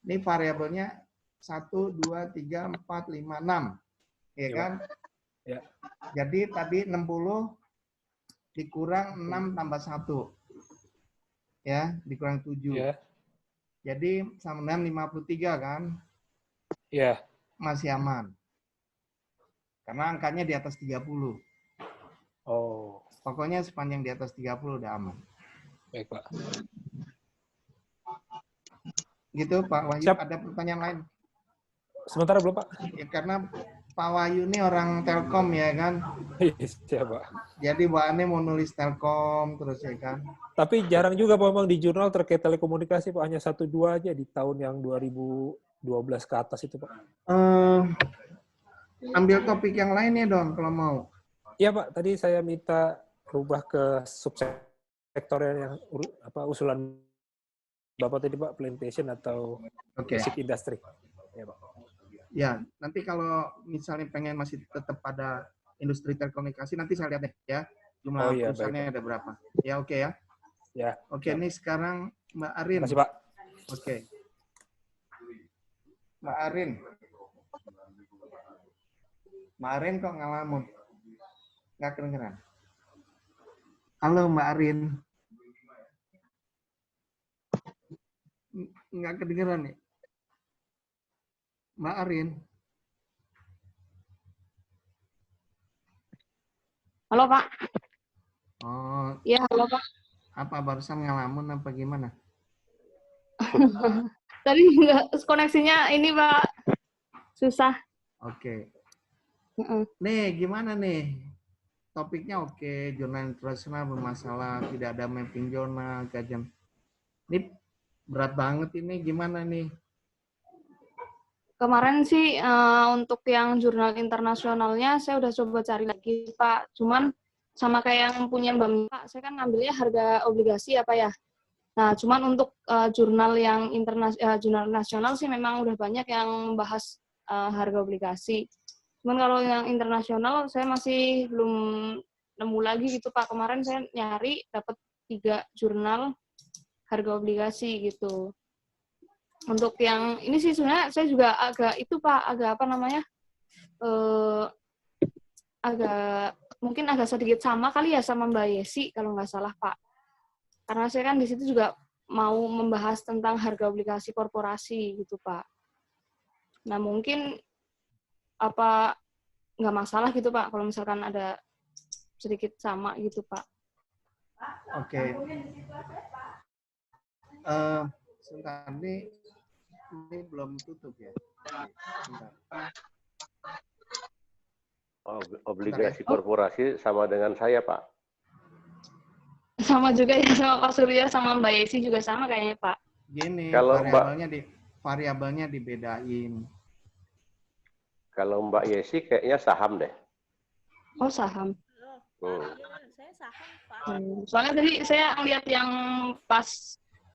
Ini variabelnya 1, 2, 3, 4, 5, 6. Ya kan?
Ya.
Jadi tadi 60 dikurang 6 tambah 1. Ya, dikurang 7.
Ya.
Jadi sama dengan 53 kan?
Iya.
Masih aman. Karena angkanya di atas 30.
Oh.
Pokoknya sepanjang di atas 30 udah aman.
Baik, Pak.
Gitu, Pak Wahyu.
Siap.
Ada pertanyaan lain?
Sementara belum, Pak.
Ya, karena Pak Wahyu ini orang Telkom ya kan?
Iya, Pak.
Jadi bahannya mau nulis Telkom terus ya kan?
Tapi jarang juga Pak memang di jurnal terkait telekomunikasi Pak, hanya 1-2 aja di tahun yang 2012 ke atas itu Pak.
ambil topik yang lainnya dong kalau mau.
Iya Pak, tadi saya minta rubah ke subsektor yang usulan Bapak tadi Pak, plantation atau basic industry. Ya Pak.
Ya, nanti kalau misalnya pengen masih tetap pada industri telekomunikasi, nanti saya lihat deh ya jumlah perusahaannya ada berapa. Ya oke ya.
Ya.
Oke, ini sekarang Mbak Arin.
Terima kasih Pak.
Oke. Mbak Arin. Mbak Arin kok ngalamun? Nggak kedengeran. Halo Mbak Arin. Nggak kedengeran nih. Mbak Arin.
Halo Pak.
Oh.
Iya, halo Pak.
Apa barusan ngalamun apa gimana?
Tadi nggak koneksinya ini Pak. Susah.
Oke. Nih, gimana nih? Topiknya oke, jurnal internasional bermasalah, tidak ada mapping jurnal, kajian. Ini berat banget ini, gimana nih?
Kemarin sih untuk yang jurnal internasionalnya saya udah coba cari lagi Pak. Cuman sama kayak yang punya Mbak Mita, saya kan ngambilnya harga obligasi apa ya. Nah, cuman untuk jurnal yang jurnal nasional sih memang udah banyak yang membahas harga obligasi. Cuman kalau yang internasional saya masih belum nemu lagi gitu Pak. Kemarin saya nyari dapat 3 jurnal harga obligasi gitu. Untuk yang ini sih sebenarnya saya juga agak itu Pak, agak apa namanya? Mungkin agak sedikit sama kali ya sama Mbak Yesi kalau nggak salah Pak. Karena saya kan di situ juga mau membahas tentang harga obligasi korporasi gitu Pak. Nah mungkin apa nggak masalah gitu Pak kalau misalkan ada sedikit sama gitu Pak.
Oke. Sebentar ini belum tutup ya. Sebentar.
Obligasi korporasi sama dengan saya Pak.
Sama juga ya sama Pak Surya sama Mbak Yesi juga sama kayaknya Pak.
Gini,
Kalau
variabelnya dibedain.
Kalau Mbak Yesi kayaknya saham deh.
Oh saham.
Saya saham Pak.
Soalnya tadi saya lihat yang pas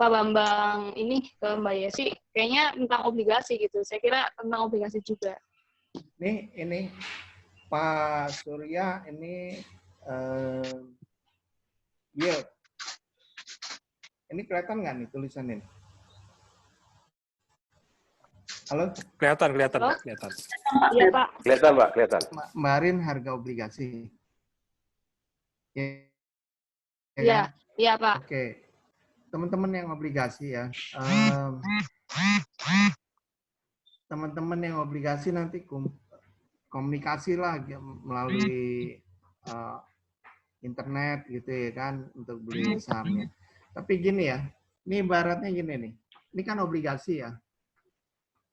Pak Bambang ini ke Mbak Yesi, kayaknya tentang obligasi gitu. Saya kira tentang obligasi juga.
Ini Pak Surya ini yield. Ini kelihatan nggak nih tulisannya? Halo?
Kelihatan.
Iya Pak.
Kelihatan Pak, kelihatan.
Kemarin harga obligasi.
Iya, iya Pak.
Oke. Teman-teman yang obligasi ya. Teman-teman yang obligasi nanti komunikasi lah melalui internet gitu ya kan untuk beli sahamnya. Tapi gini ya, ini ibaratnya gini nih. Ini kan obligasi ya.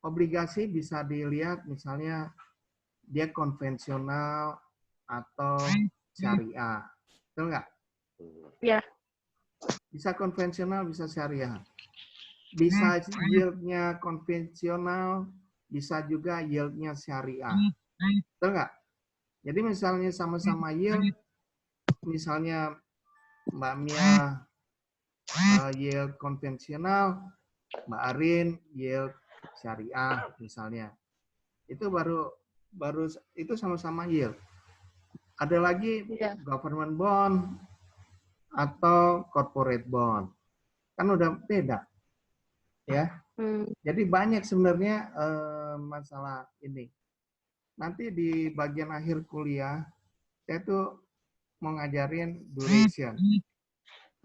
Obligasi bisa dilihat misalnya dia konvensional atau syariah. Betul nggak?
Iya.
Bisa konvensional, bisa syariah. Bisa yield-nya konvensional, bisa juga yield-nya syariah. Betul nggak? Jadi misalnya sama-sama yield, misalnya Mbak Mia yield konvensional, Mbak Arin yield syariah misalnya. Itu baru itu sama-sama yield. Ada lagi government bond atau corporate bond. Kan udah beda. Ya. Jadi banyak sebenarnya masalah ini. Nanti di bagian akhir kuliah saya tuh mau ngajarin duration.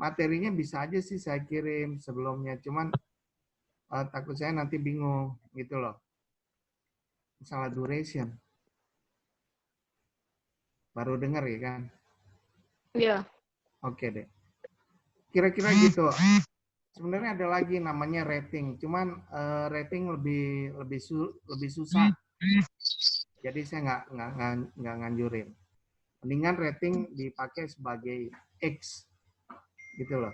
Materinya bisa aja sih saya kirim sebelumnya, cuman takut saya nanti bingung gitu loh. Masalah duration. Baru dengar ya kan?
Iya.
Oke deh. Kira-kira gitu. Sebenarnya ada lagi namanya rating, cuman rating lebih susah. Jadi saya nggak nganjurin. Mendingan rating dipakai sebagai X, gitu loh.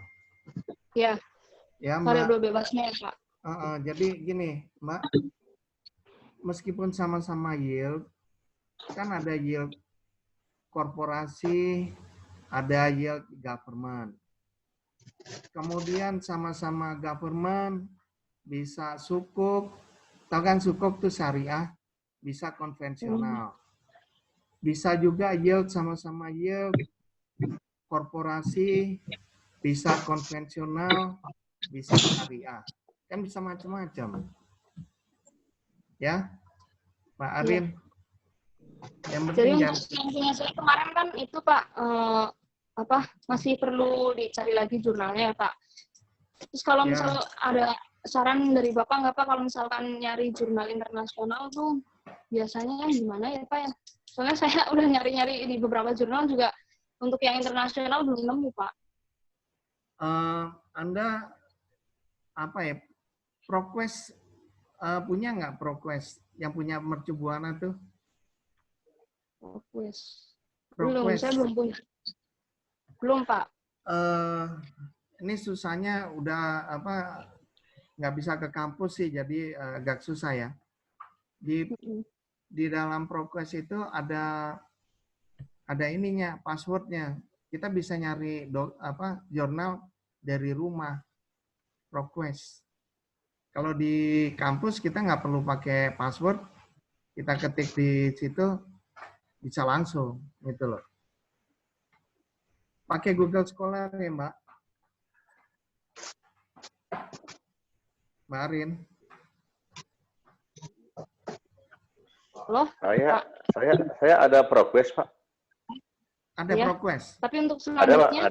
Iya.
Ya,
variabel bebasnya ya Pak.
Jadi gini, Mbak, meskipun sama-sama yield, kan ada yield korporasi, ada yield government. Kemudian sama-sama government bisa sukuk, tahu kan sukuk itu syariah, bisa konvensional. Bisa juga yield sama-sama yield korporasi, bisa konvensional, bisa syariah. Kan bisa macam-macam. Ya, Pak Arin. Yang penting
Jadi untuk yang punya saya kemarin kan itu Pak, masih perlu dicari lagi jurnalnya Pak. Terus kalau misal ada saran dari Bapak nggak Pak, kalau misalkan nyari jurnal internasional tuh biasanya gimana ya Pak ya? Soalnya saya udah nyari-nyari di beberapa jurnal juga, untuk yang internasional belum nemu Pak.
Anda apa ya, ProQuest punya nggak ProQuest yang punya Mercu Buana tuh?
ProQuest. Belum, saya belum punya. Belum Pak.
Ini susahnya udah nggak bisa ke kampus sih, jadi agak susah ya. Di dalam ProQuest itu ada ininya, passwordnya. Kita bisa nyari jurnal dari rumah, ProQuest. Kalau di kampus kita nggak perlu pakai password, kita ketik di situ bisa langsung gitu loh. Pakai Google Scholar ya Mbak. Mbak Arin.
Loh?
Saya ada ProQuest Pak.
Ada
ya,
ProQuest.
Tapi untuk selanjutnya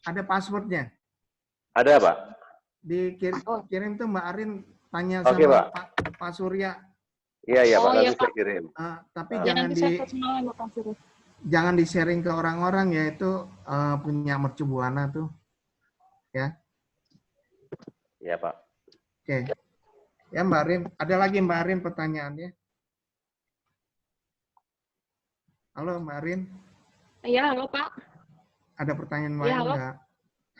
ada passwordnya.
Ada Pak.
Dikirim tuh Mbak Arin, tanya
Oke,
sama
Pak.
Pak Surya.
Iya Pak, nanti
iya,
saya kirim.
Tapi
ya,
jangan di-sharing ke orang-orang ya, itu punya Mercu Buana tuh. Ya.
Iya Pak.
Oke. Ya Mbak Arin, ada lagi Mbak Arin pertanyaannya? Halo Mbak Arin.
Iya, halo Pak.
Ada pertanyaan lain enggak?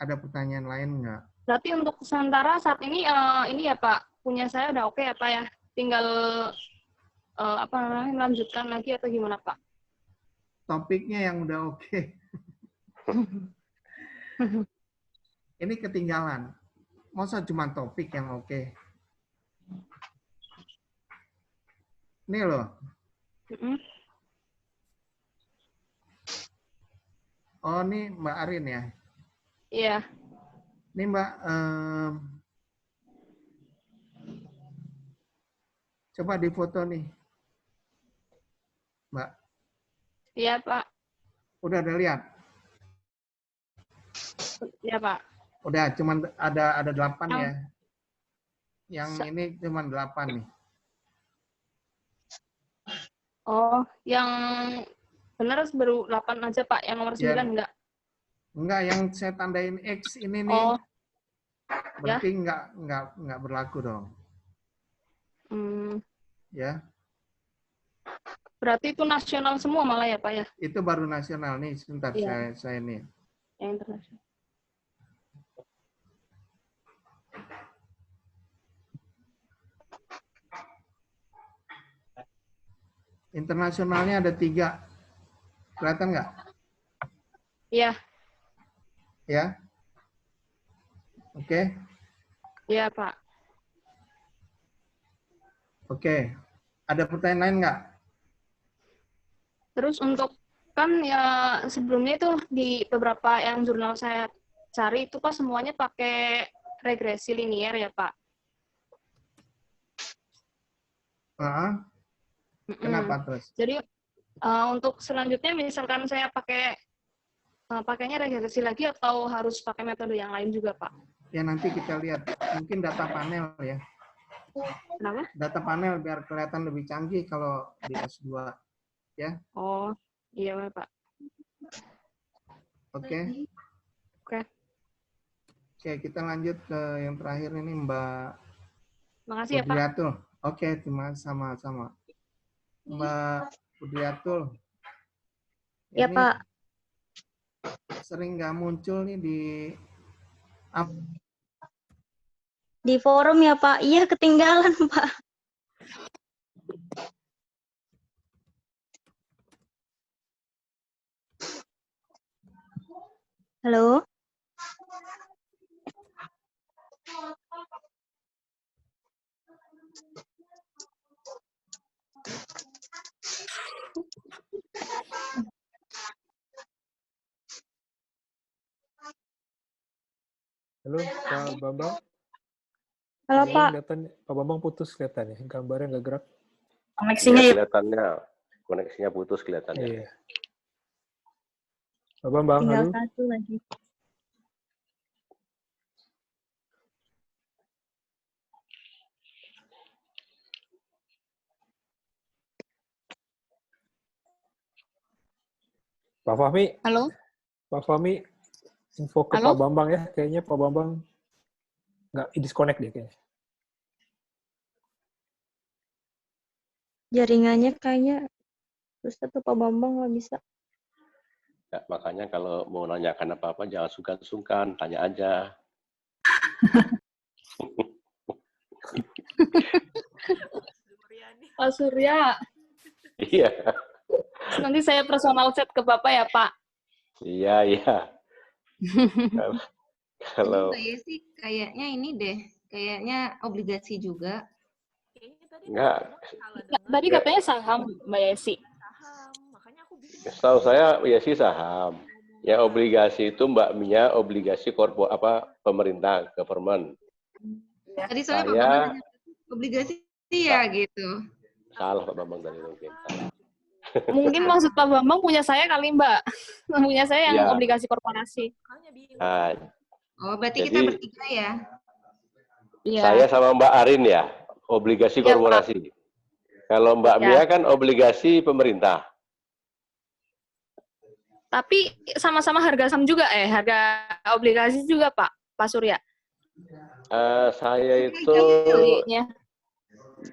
Ada pertanyaan lain enggak?
Berarti untuk sementara saat ini ya Pak, punya saya udah oke ya Pak ya. Tinggal melanjutkan lagi atau gimana Pak?
Topiknya yang udah oke. Ini ketinggalan. Masa cuma topik yang oke? Ini loh. Oh, ini Mbak Arin ya?
Iya.
Ini Mbak, coba difoto nih. Mbak.
Iya, Pak.
Udah ada lihat?
Iya, Pak.
Udah, cuman ada 8 ya. Yang ini cuman 8 nih.
Oh, yang benar baru 8 aja, Pak. Yang nomor 9 enggak?
Enggak, yang saya tandain X ini nih.
Oh.
Berarti enggak berlaku dong. Ya.
Berarti itu nasional semua malah ya, Pak ya?
Itu baru nasional nih, sebentar
iya.
saya nih.
Yang internasional.
Internasionalnya ada 3. Kelihatan nggak?
Iya.
Ya. Oke.
Iya, Pak.
Oke. Ada pertanyaan lain nggak?
Terus untuk kan ya sebelumnya itu di beberapa yang jurnal saya cari itu Pak semuanya pakai regresi linier ya Pak.
Kenapa terus?
Jadi untuk selanjutnya misalkan saya pakainya regresi lagi atau harus pakai metode yang lain juga Pak?
Ya nanti kita lihat. Mungkin data panel ya.
Kenapa?
Data panel biar kelihatan lebih canggih kalau di S2. Ya.
Oh, iya Pak.
Oke.
Oke.
Oke, kita lanjut ke yang terakhir ini Mbak.
Makasih ya Pak.
Oke, terima kasih sama-sama. Mbak Pudriatul.
Ya Pak.
Sering nggak muncul nih
di forum ya Pak. Iya ketinggalan Pak. Halo?
Halo, Pak Bambang.
Halo,
Pak
Pak.
Bambang, Pak Bambang putus kelihatannya, gambarnya nggak gerak.
Koneksinya
Iya,
ya.
kelihatannya koneksinya putus kelihatannya.
Iya. Pak Bambang,
Tinggal
halo.
satu lagi.
Pak Fahmi.
Halo.
Pak Fahmi, info ke
Halo?
Pak Bambang ya. Kayaknya Pak Bambang nggak disconnect deh kayaknya.
Jaringannya kayaknya susah tuh Pak Bambang nggak bisa.
Ya, makanya kalau mau nanyakan apa-apa jangan sungkan-sungkan, tanya aja.
Pak Surya.
Iya.
Nanti saya personal chat ke Bapak ya, Pak.
Iya, iya. Kalau
Mbak Yesi kayaknya ini deh, kayaknya obligasi juga.
enggak,
Tadi katanya saham, Mbak Yesi.
setahu saya ya sih saham. Ya obligasi itu Mbak Mia obligasi pemerintah, government.
Tadi soalnya Pak
Saya
Bambang nanya obligasi ya gitu.
salah Pak Bambang tadi mungkin.
Mungkin maksud Pak Bambang punya saya kali, Mbak. Punya saya yang
Iya.
obligasi korporasi.
Nah,
Oh, berarti kita
jadi
bertiga ya?
Iya.
saya sama Mbak Arin ya, obligasi
Iya,
korporasi. Kalau Mbak
Ya.
Mia kan obligasi pemerintah.
Tapi sama-sama harga saham juga, harga obligasi juga, Pak Surya.
Saya itu
Belinya.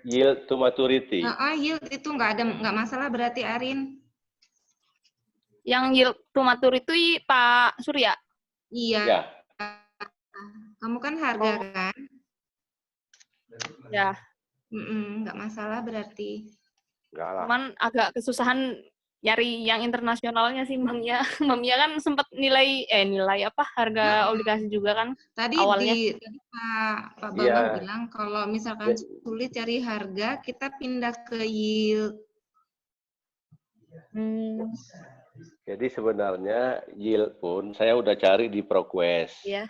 yield to maturity.
Yield itu nggak masalah berarti Arin.
Yang yield to maturity Pak Surya.
Iya.
Ya.
Kamu kan harga kan?
Ya.
Nggak masalah berarti.
Enggak lah.
Cuman agak kesusahan nyari yang internasionalnya sih, Mamnya. Mamnya kan sempat nilai apa harga obligasi juga kan
Tadi
awalnya.
tadi Pak Bambang
Iya.
bilang kalau misalkan sulit cari harga, kita pindah ke yield.
Jadi sebenarnya yield pun saya udah cari di ProQuest.
Iya.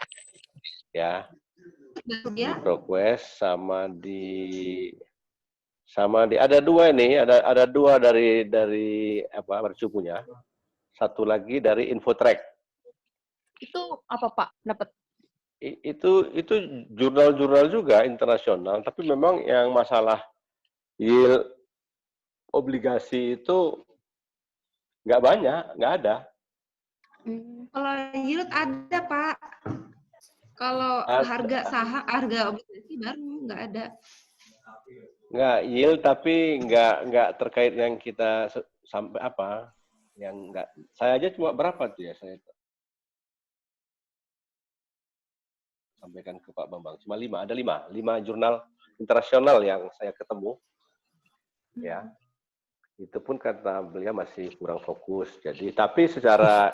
Ya. Di
Ya.
ProQuest sama ada dua nih, ada dua dari apa mercupunya. Satu lagi dari Infotrack.
Itu apa Pak dapat?
Itu jurnal-jurnal juga internasional, tapi memang yang masalah yield obligasi itu nggak banyak, nggak ada.
Kalau yield ada Pak. Kalau harga saham, harga obligasi baru nggak ada.
Nggak yield tapi nggak terkait yang kita sampai apa, yang nggak. Saya aja cuma berapa tuh ya saya sampaikan ke Pak Bambang, cuma 5, ada 5 jurnal internasional yang saya ketemu, ya. Itu pun kata beliau masih kurang fokus. Jadi tapi secara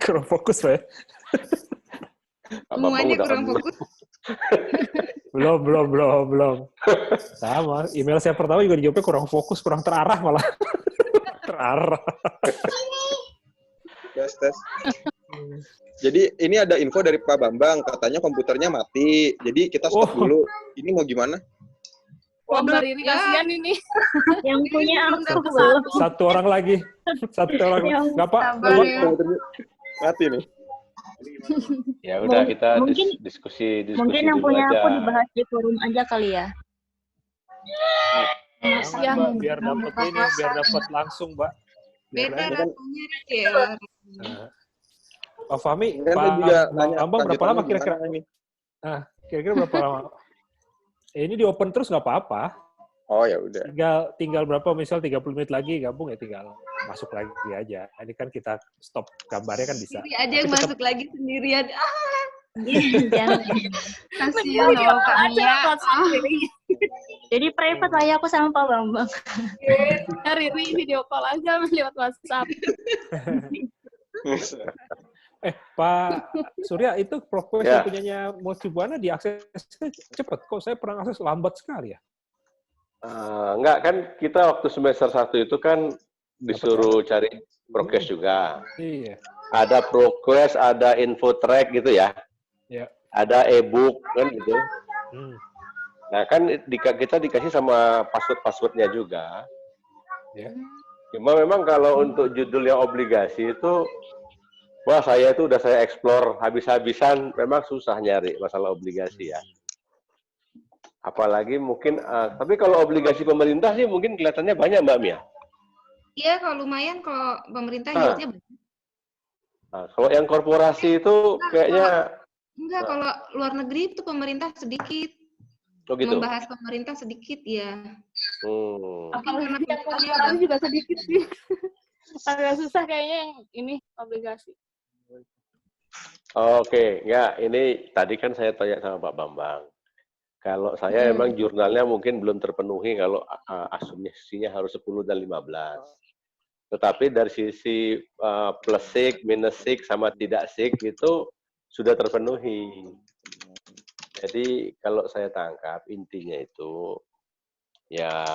kurang fokus Pak ya.
Semuanya kurang fokus.
Belum. Sama. Email saya pertama juga dijawabnya kurang fokus, kurang terarah malah. Terarah.
Tes. Jadi ini ada info dari Pak Bambang, katanya komputernya mati. Jadi kita stop dulu. Ini mau gimana?
Wah, Mbak Riri kasihan ini.
Yang punya aku
Satu orang lagi. Nggak Pak?
Mati nih.
ya udah kita
mungkin-
diskusi
Mungkin yang
dulu
punya
aja.
aku dibahas di forum aja kali ya.
Jangan, Mbak, biar dapat ini, biar dapat langsung, Mbak. Biar
Beda
dapat.
rasanya ya.
Nah. Pak Fahmi,
Kan saya juga nanya
Bambang berapa lama
lanjutannya
kira-kira?
gimana ini?
Nah, kira-kira berapa lama? Ini di open terus nggak apa-apa.
Oh ya udah.
Tinggal berapa, misal 30 menit lagi gabung ya tinggal masuk lagi aja. Ini kan kita stop gambarnya kan bisa.
Sendiri aja yang
Tapi tetap-
masuk lagi sendirian.
Jangan.
Kasihan loh Kak Mia.
Jadi private lah ya aku sama Pak Bambang.
Riri video call aja lewat WhatsApp.
Pak Surya, itu progres
Ya.
yang punyanya Mochi Buana diakses cepat. Kok saya pernah akses lambat sekali ya?
Enggak, kan kita waktu semester 1 itu kan disuruh cari progres juga.
Iya.
Ada progres, ada info track gitu ya.
Ya.
Ada e-book kan gitu.
Hmm.
Nah kan kita dikasih sama password-passwordnya juga.
Ya.
Cuma memang kalau untuk judul yang obligasi itu, wah saya itu udah saya explore habis-habisan, memang susah nyari masalah obligasi ya. Apalagi mungkin, tapi kalau obligasi pemerintah sih mungkin kelihatannya banyak Mbak Mia.
Iya, kalau lumayan kalau pemerintah
Ah.
yieldnya banyak.
Nah, kalau yang korporasi itu kayaknya
Enggak, kalau luar negeri itu pemerintah sedikit.
oh gitu.
Membahas pemerintah sedikit, ya.
Apalagi yang
pemerintahnya
korporasi juga sedikit sih. Agak susah kayaknya yang ini obligasi.
Oke, ya ini tadi kan saya tanya sama Pak Bambang. Kalau saya emang jurnalnya mungkin belum terpenuhi kalau asumsinya harus 10 dan 15. Tetapi dari sisi plus SIG, minus SIG, sama tidak SIG itu sudah terpenuhi. Jadi kalau saya tangkap intinya itu ya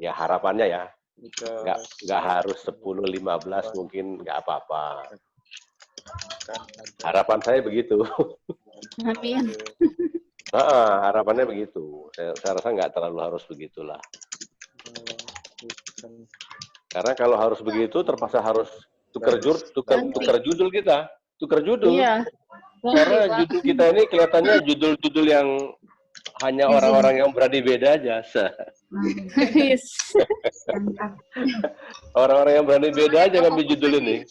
harapannya ya nggak harus 10, 15 mungkin nggak apa-apa. Harapan saya begitu.
Amin.
Harapannya begitu. Saya rasa nggak terlalu harus begitulah. Karena kalau harus begitu, terpaksa harus tukar judul kita. Tukar judul.
Iya.
Karena judul kita ini kelihatannya judul-judul yang hanya orang-orang yang berani beda aja. Orang-orang yang berani beda aja ngambil judul ini.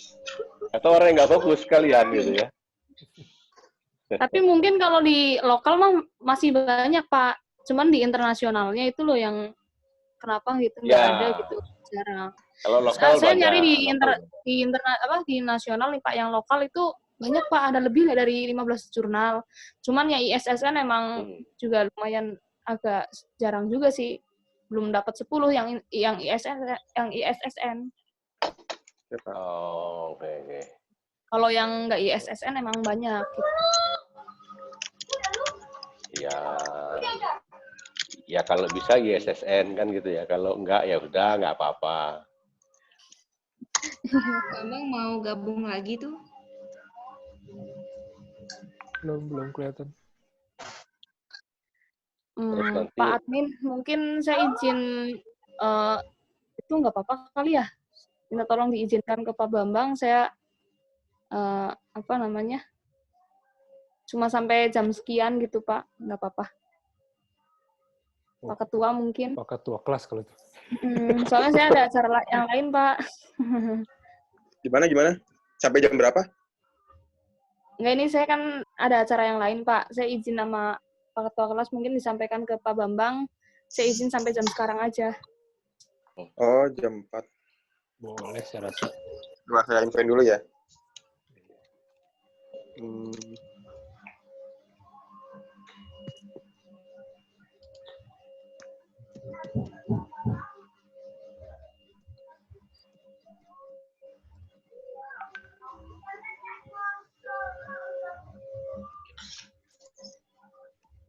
Atau orang yang nggak fokus sekalian gitu ya.
Tapi mungkin kalau di lokal mah masih banyak, Pak. Cuman di internasionalnya itu loh yang kenapa gitu nggak ada gitu jarang.
Kalau lokal
Saya
banyak.
nyari di nasional nih Pak, yang lokal itu banyak Pak, ada lebih dari 15 jurnal. Cuman yang ISSN emang juga lumayan agak jarang juga sih. Belum dapat 10 yang ISSN.
Oh, oke.
Kalau yang nggak ISSN emang banyak gitu.
Ya kalau bisa ISSN kan gitu ya. Kalau enggak ya udah nggak apa-apa.
Emang mau gabung lagi tuh?
Belum kelihatan.
Pak admin, mungkin saya izin itu nggak apa-apa kali ya? Minta tolong diizinkan ke Pak Bambang, saya cuma sampai jam sekian gitu Pak, nggak apa-apa. Pak Ketua mungkin.
Pak Ketua kelas kalau itu.
Soalnya saya ada acara yang lain Pak.
Gimana? Sampai jam berapa?
Enggak, ini saya kan ada acara yang lain Pak. Saya izin sama Pak Ketua kelas, mungkin disampaikan ke Pak Bambang. Saya izin sampai jam sekarang aja.
Oh, jam 4.
Boleh, saya rasa.
Coba saya infoin dulu ya.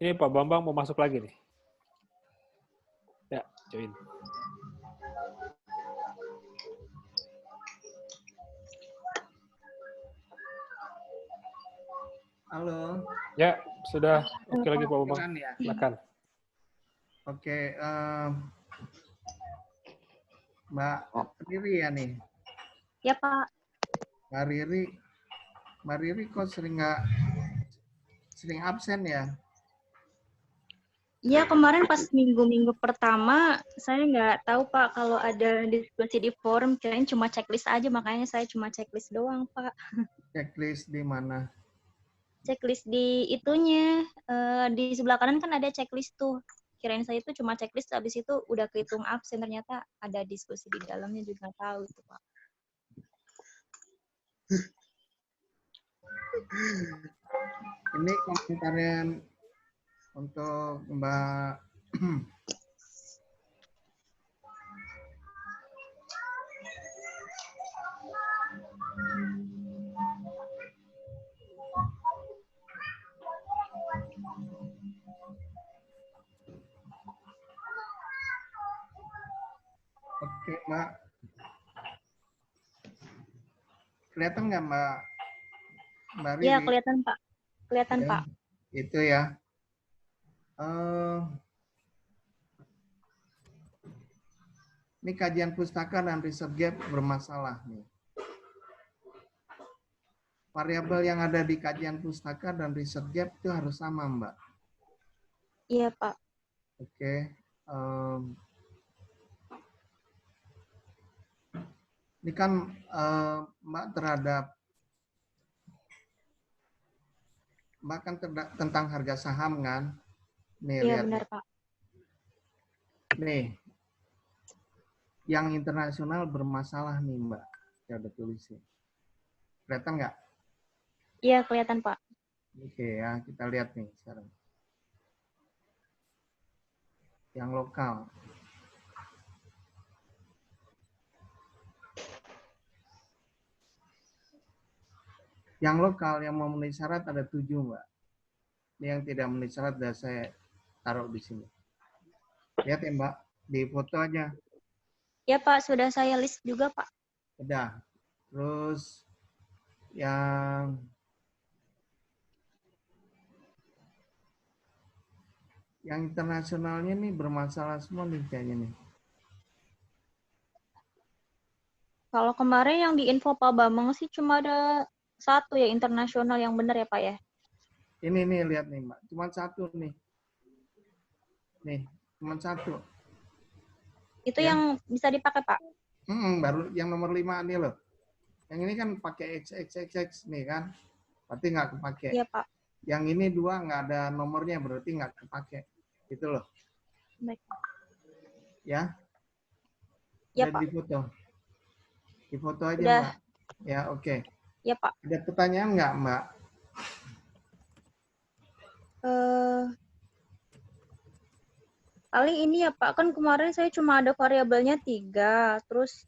Ini Pak Bambang mau masuk lagi nih. Ya, join.
Halo.
Ya, sudah oke lagi Pak Bambang. Silakan.
Oke, Mbak Riri ya nih.
Ya Pak.
Mbak Riri kok sering absen ya?
Iya, kemarin pas minggu-minggu pertama saya nggak tahu Pak kalau ada diskusi di forum, kirain cuma checklist aja, makanya saya cuma checklist doang Pak.
Checklist di mana?
Checklist di itunya, di sebelah kanan kan ada checklist tuh. Kirain saya itu cuma checklist, habis itu udah kehitung absen, ternyata ada diskusi di dalamnya juga nggak tahu itu Pak.
Ini komentarnya untuk Mbak Oke, Mbak. Kelihatan nggak, Mbak? Mbak Riri?
Iya, kelihatan, Pak. Kelihatan,
Ya,
Pak.
itu ya. Ini kajian pustaka dan riset gap bermasalah nih. Variabel yang ada di kajian pustaka dan riset gap itu harus sama, Mbak.
Iya, Pak.
Oke. Ini kan Mbak kan tentang harga saham kan? Nih,
Iya,
lihat.
benar, Pak.
Nih. Yang internasional bermasalah nih, Mbak. Ya udah tulisin. Kelihatan nggak?
Iya, kelihatan, Pak.
Oke ya, kita lihat nih sekarang. Yang lokal. Yang lokal yang memenuhi syarat ada 7, Mbak. Ini yang tidak memenuhi syarat sudah saya taruh di sini. Lihat ya, Mbak. Di foto aja.
Ya, Pak. Sudah saya list juga, Pak.
Udah. Terus yang internasionalnya nih bermasalah semua nih kayaknya nih.
Kalau kemarin yang di info Pak Bambang sih cuma ada 1 ya internasional yang benar ya, Pak ya?
Ini nih, lihat nih, Mbak. Cuma 1 nih. Nih, cuma 1.
Itu
Ya.
yang bisa dipakai, Pak?
Baru yang nomor 5 nih loh. Yang ini kan pakai XXXX nih kan. Berarti nggak kepake.
Iya, Pak.
Yang ini 2 nggak ada nomornya, berarti nggak kepake. Gitu loh.
Baik.
Ya.
Ya,
Udah
Pak.
di foto. Di foto aja,
Udah.
Mbak. Ya, oke.
Ya, Pak.
Ada pertanyaan nggak, Mbak?
Paling ini ya, Pak. Kan kemarin saya cuma ada variabelnya 3. Terus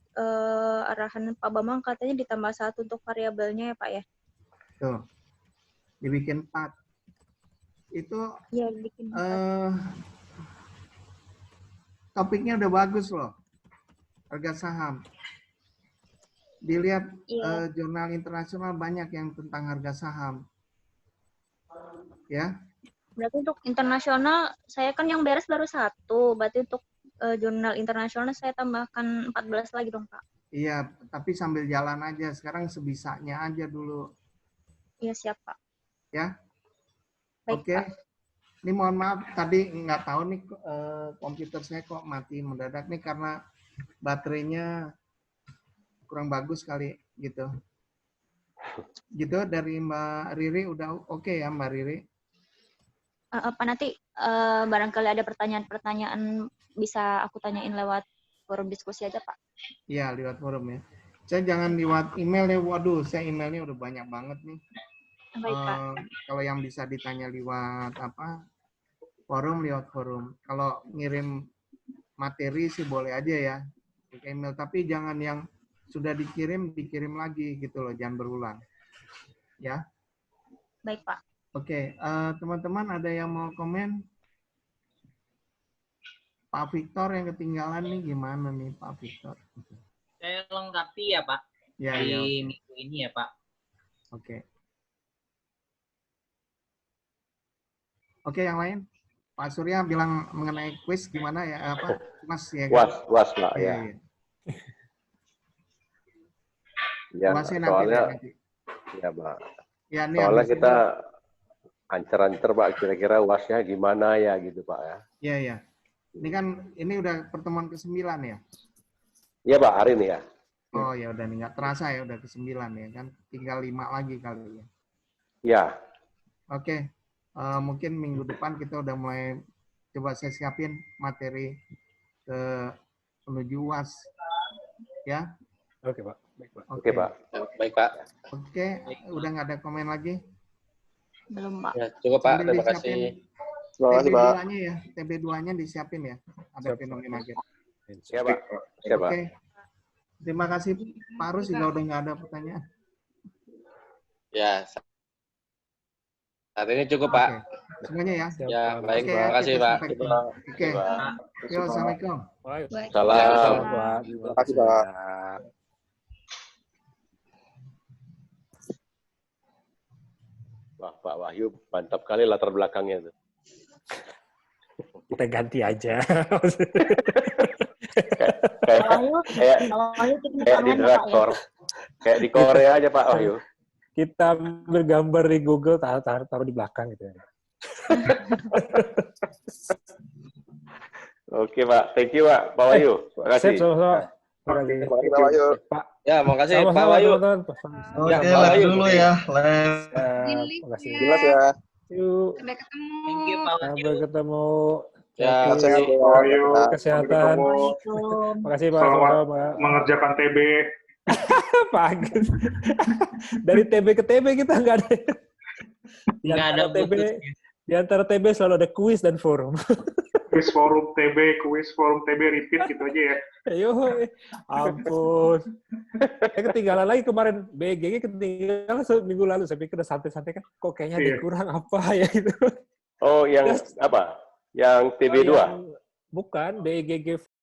arahan Pak Bambang katanya ditambah 1 untuk variabelnya ya, Pak ya?
Tuh. Dibikin 4. Itu
Iya, bikin 4.
topiknya udah bagus loh. Harga saham. Dilihat
Iya.
jurnal internasional banyak yang tentang harga saham. Ya.
Berarti untuk internasional, saya kan yang beres baru 1. Berarti untuk jurnal internasional saya tambahkan 14 lagi dong, Pak.
Iya, tapi sambil jalan aja. Sekarang sebisanya aja dulu.
Iya, siap, Pak.
Ya.
Baik,
Oke.
Pak.
Ini mohon maaf, tadi nggak tahu nih komputer saya kok mati mendadak nih karena baterainya kurang bagus kali gitu. Gitu dari Mbak Riri udah oke ya, Mbak Riri?
Pak, nanti barangkali ada pertanyaan-pertanyaan bisa aku tanyain lewat forum diskusi aja, Pak.
Iya, lewat forum ya. Saya jangan lewat email ya. Waduh, saya emailnya udah banyak banget nih.
Baik, Pak.
Kalau yang bisa ditanya lewat forum, lewat forum. Kalau ngirim materi sih boleh aja ya, ke email. Tapi jangan yang sudah dikirim lagi gitu loh, jangan berulang. Ya.
Baik, Pak.
Oke, teman-teman ada yang mau komen? Pak Victor yang ketinggalan nih, gimana nih Pak Victor?
Saya lengkapi ya, Pak.
Ya,
di
ya.
minggu ini ya, Pak.
Oke. Oke, yang lain? Pak Surya bilang mengenai kuis gimana ya, apa? Mas ya kan?
Was, Pak, ya.
Iya.
Ya,
Masih
soalnya,
nanti.
ya, Pak.
Ya, ini
soalnya
habis
kita ancer-ancer, Pak, kira-kira wasnya gimana ya, gitu, Pak, ya.
Iya, iya. Ini kan, ini udah pertemuan ke-9 ya?
Iya, Pak, hari ini ya.
Oh, ya udah nih, nggak terasa ya, udah ke-9 ya kan? Tinggal 5 lagi kali ya.
Ya.
Oke, mungkin minggu depan kita udah mulai coba saya siapin materi ke menuju UAS. Ya?
Oke, Pak. Baik, Pak.
Oke, Pak.
Baik, Pak.
Oke, udah nggak ada komen lagi?
Belum, Pak.
Ya, cukup, Pak.
Sambil
Terima
disiapin
kasih.
Terima kasih, Pak.
TB2-nya ya, TB2-nya disiapin ya. Ada fenomena gap.
Ya, Pak. Ya, Pak.
Oke. Terima kasih Pak Arus juga udah nggak ada pertanyaan.
Ya, Saat ini cukup, Pak.
Semuanya ya.
Ya, baik.
Oke,
Terima kasih,
kita
Pak.
sampai ketemu. Oke. Yo, assalamualaikum.
Salam.
Terima kasih, Pak.
Wah, Pak Wahyu mantap kali latar belakangnya tuh.
Kita ganti aja.
Kayak di drakor. Kayak di Korea aja, Pak Wahyu.
Kita ambil gambar di Google, taruh di belakang gitu ya.
Oke, Pak. Thank you, Pak. Pak Wahyu. Terima kasih.
Sip, sama-sama.
Terima kasih, Pak Wahyu.
Pak.
Ya, makasih
Sama-sama,
Pak Wahyu.
teman-teman.
Oke, live dulu ya. Live.
Makasih.
Jelas ya.
Yuk.
Sampai ketemu.
Thank you, Pak Wahyu.
Sampai ketemu.
Ya,
Sehat,
Pak Wahyu.
Kesehatan. Makasih, Pak.
Selamat
Sama-sama.
mengerjakan TB.
Pak Agus. Dari TB ke TB kita nggak ada.
Nggak ada
TB.
putusnya.
Di antara TB selalu ada kuis dan forum.
Kuis forum TB, kuis forum TB repeat gitu aja ya.
Ayo, ampun. Ketinggalan lagi kemarin. BGG ketinggalan minggu lalu. Saya pikir udah santai-santai kan. Kok kayaknya ada kurang apa ya gitu.
Oh, yang apa? Yang TB2?
Bukan, BGG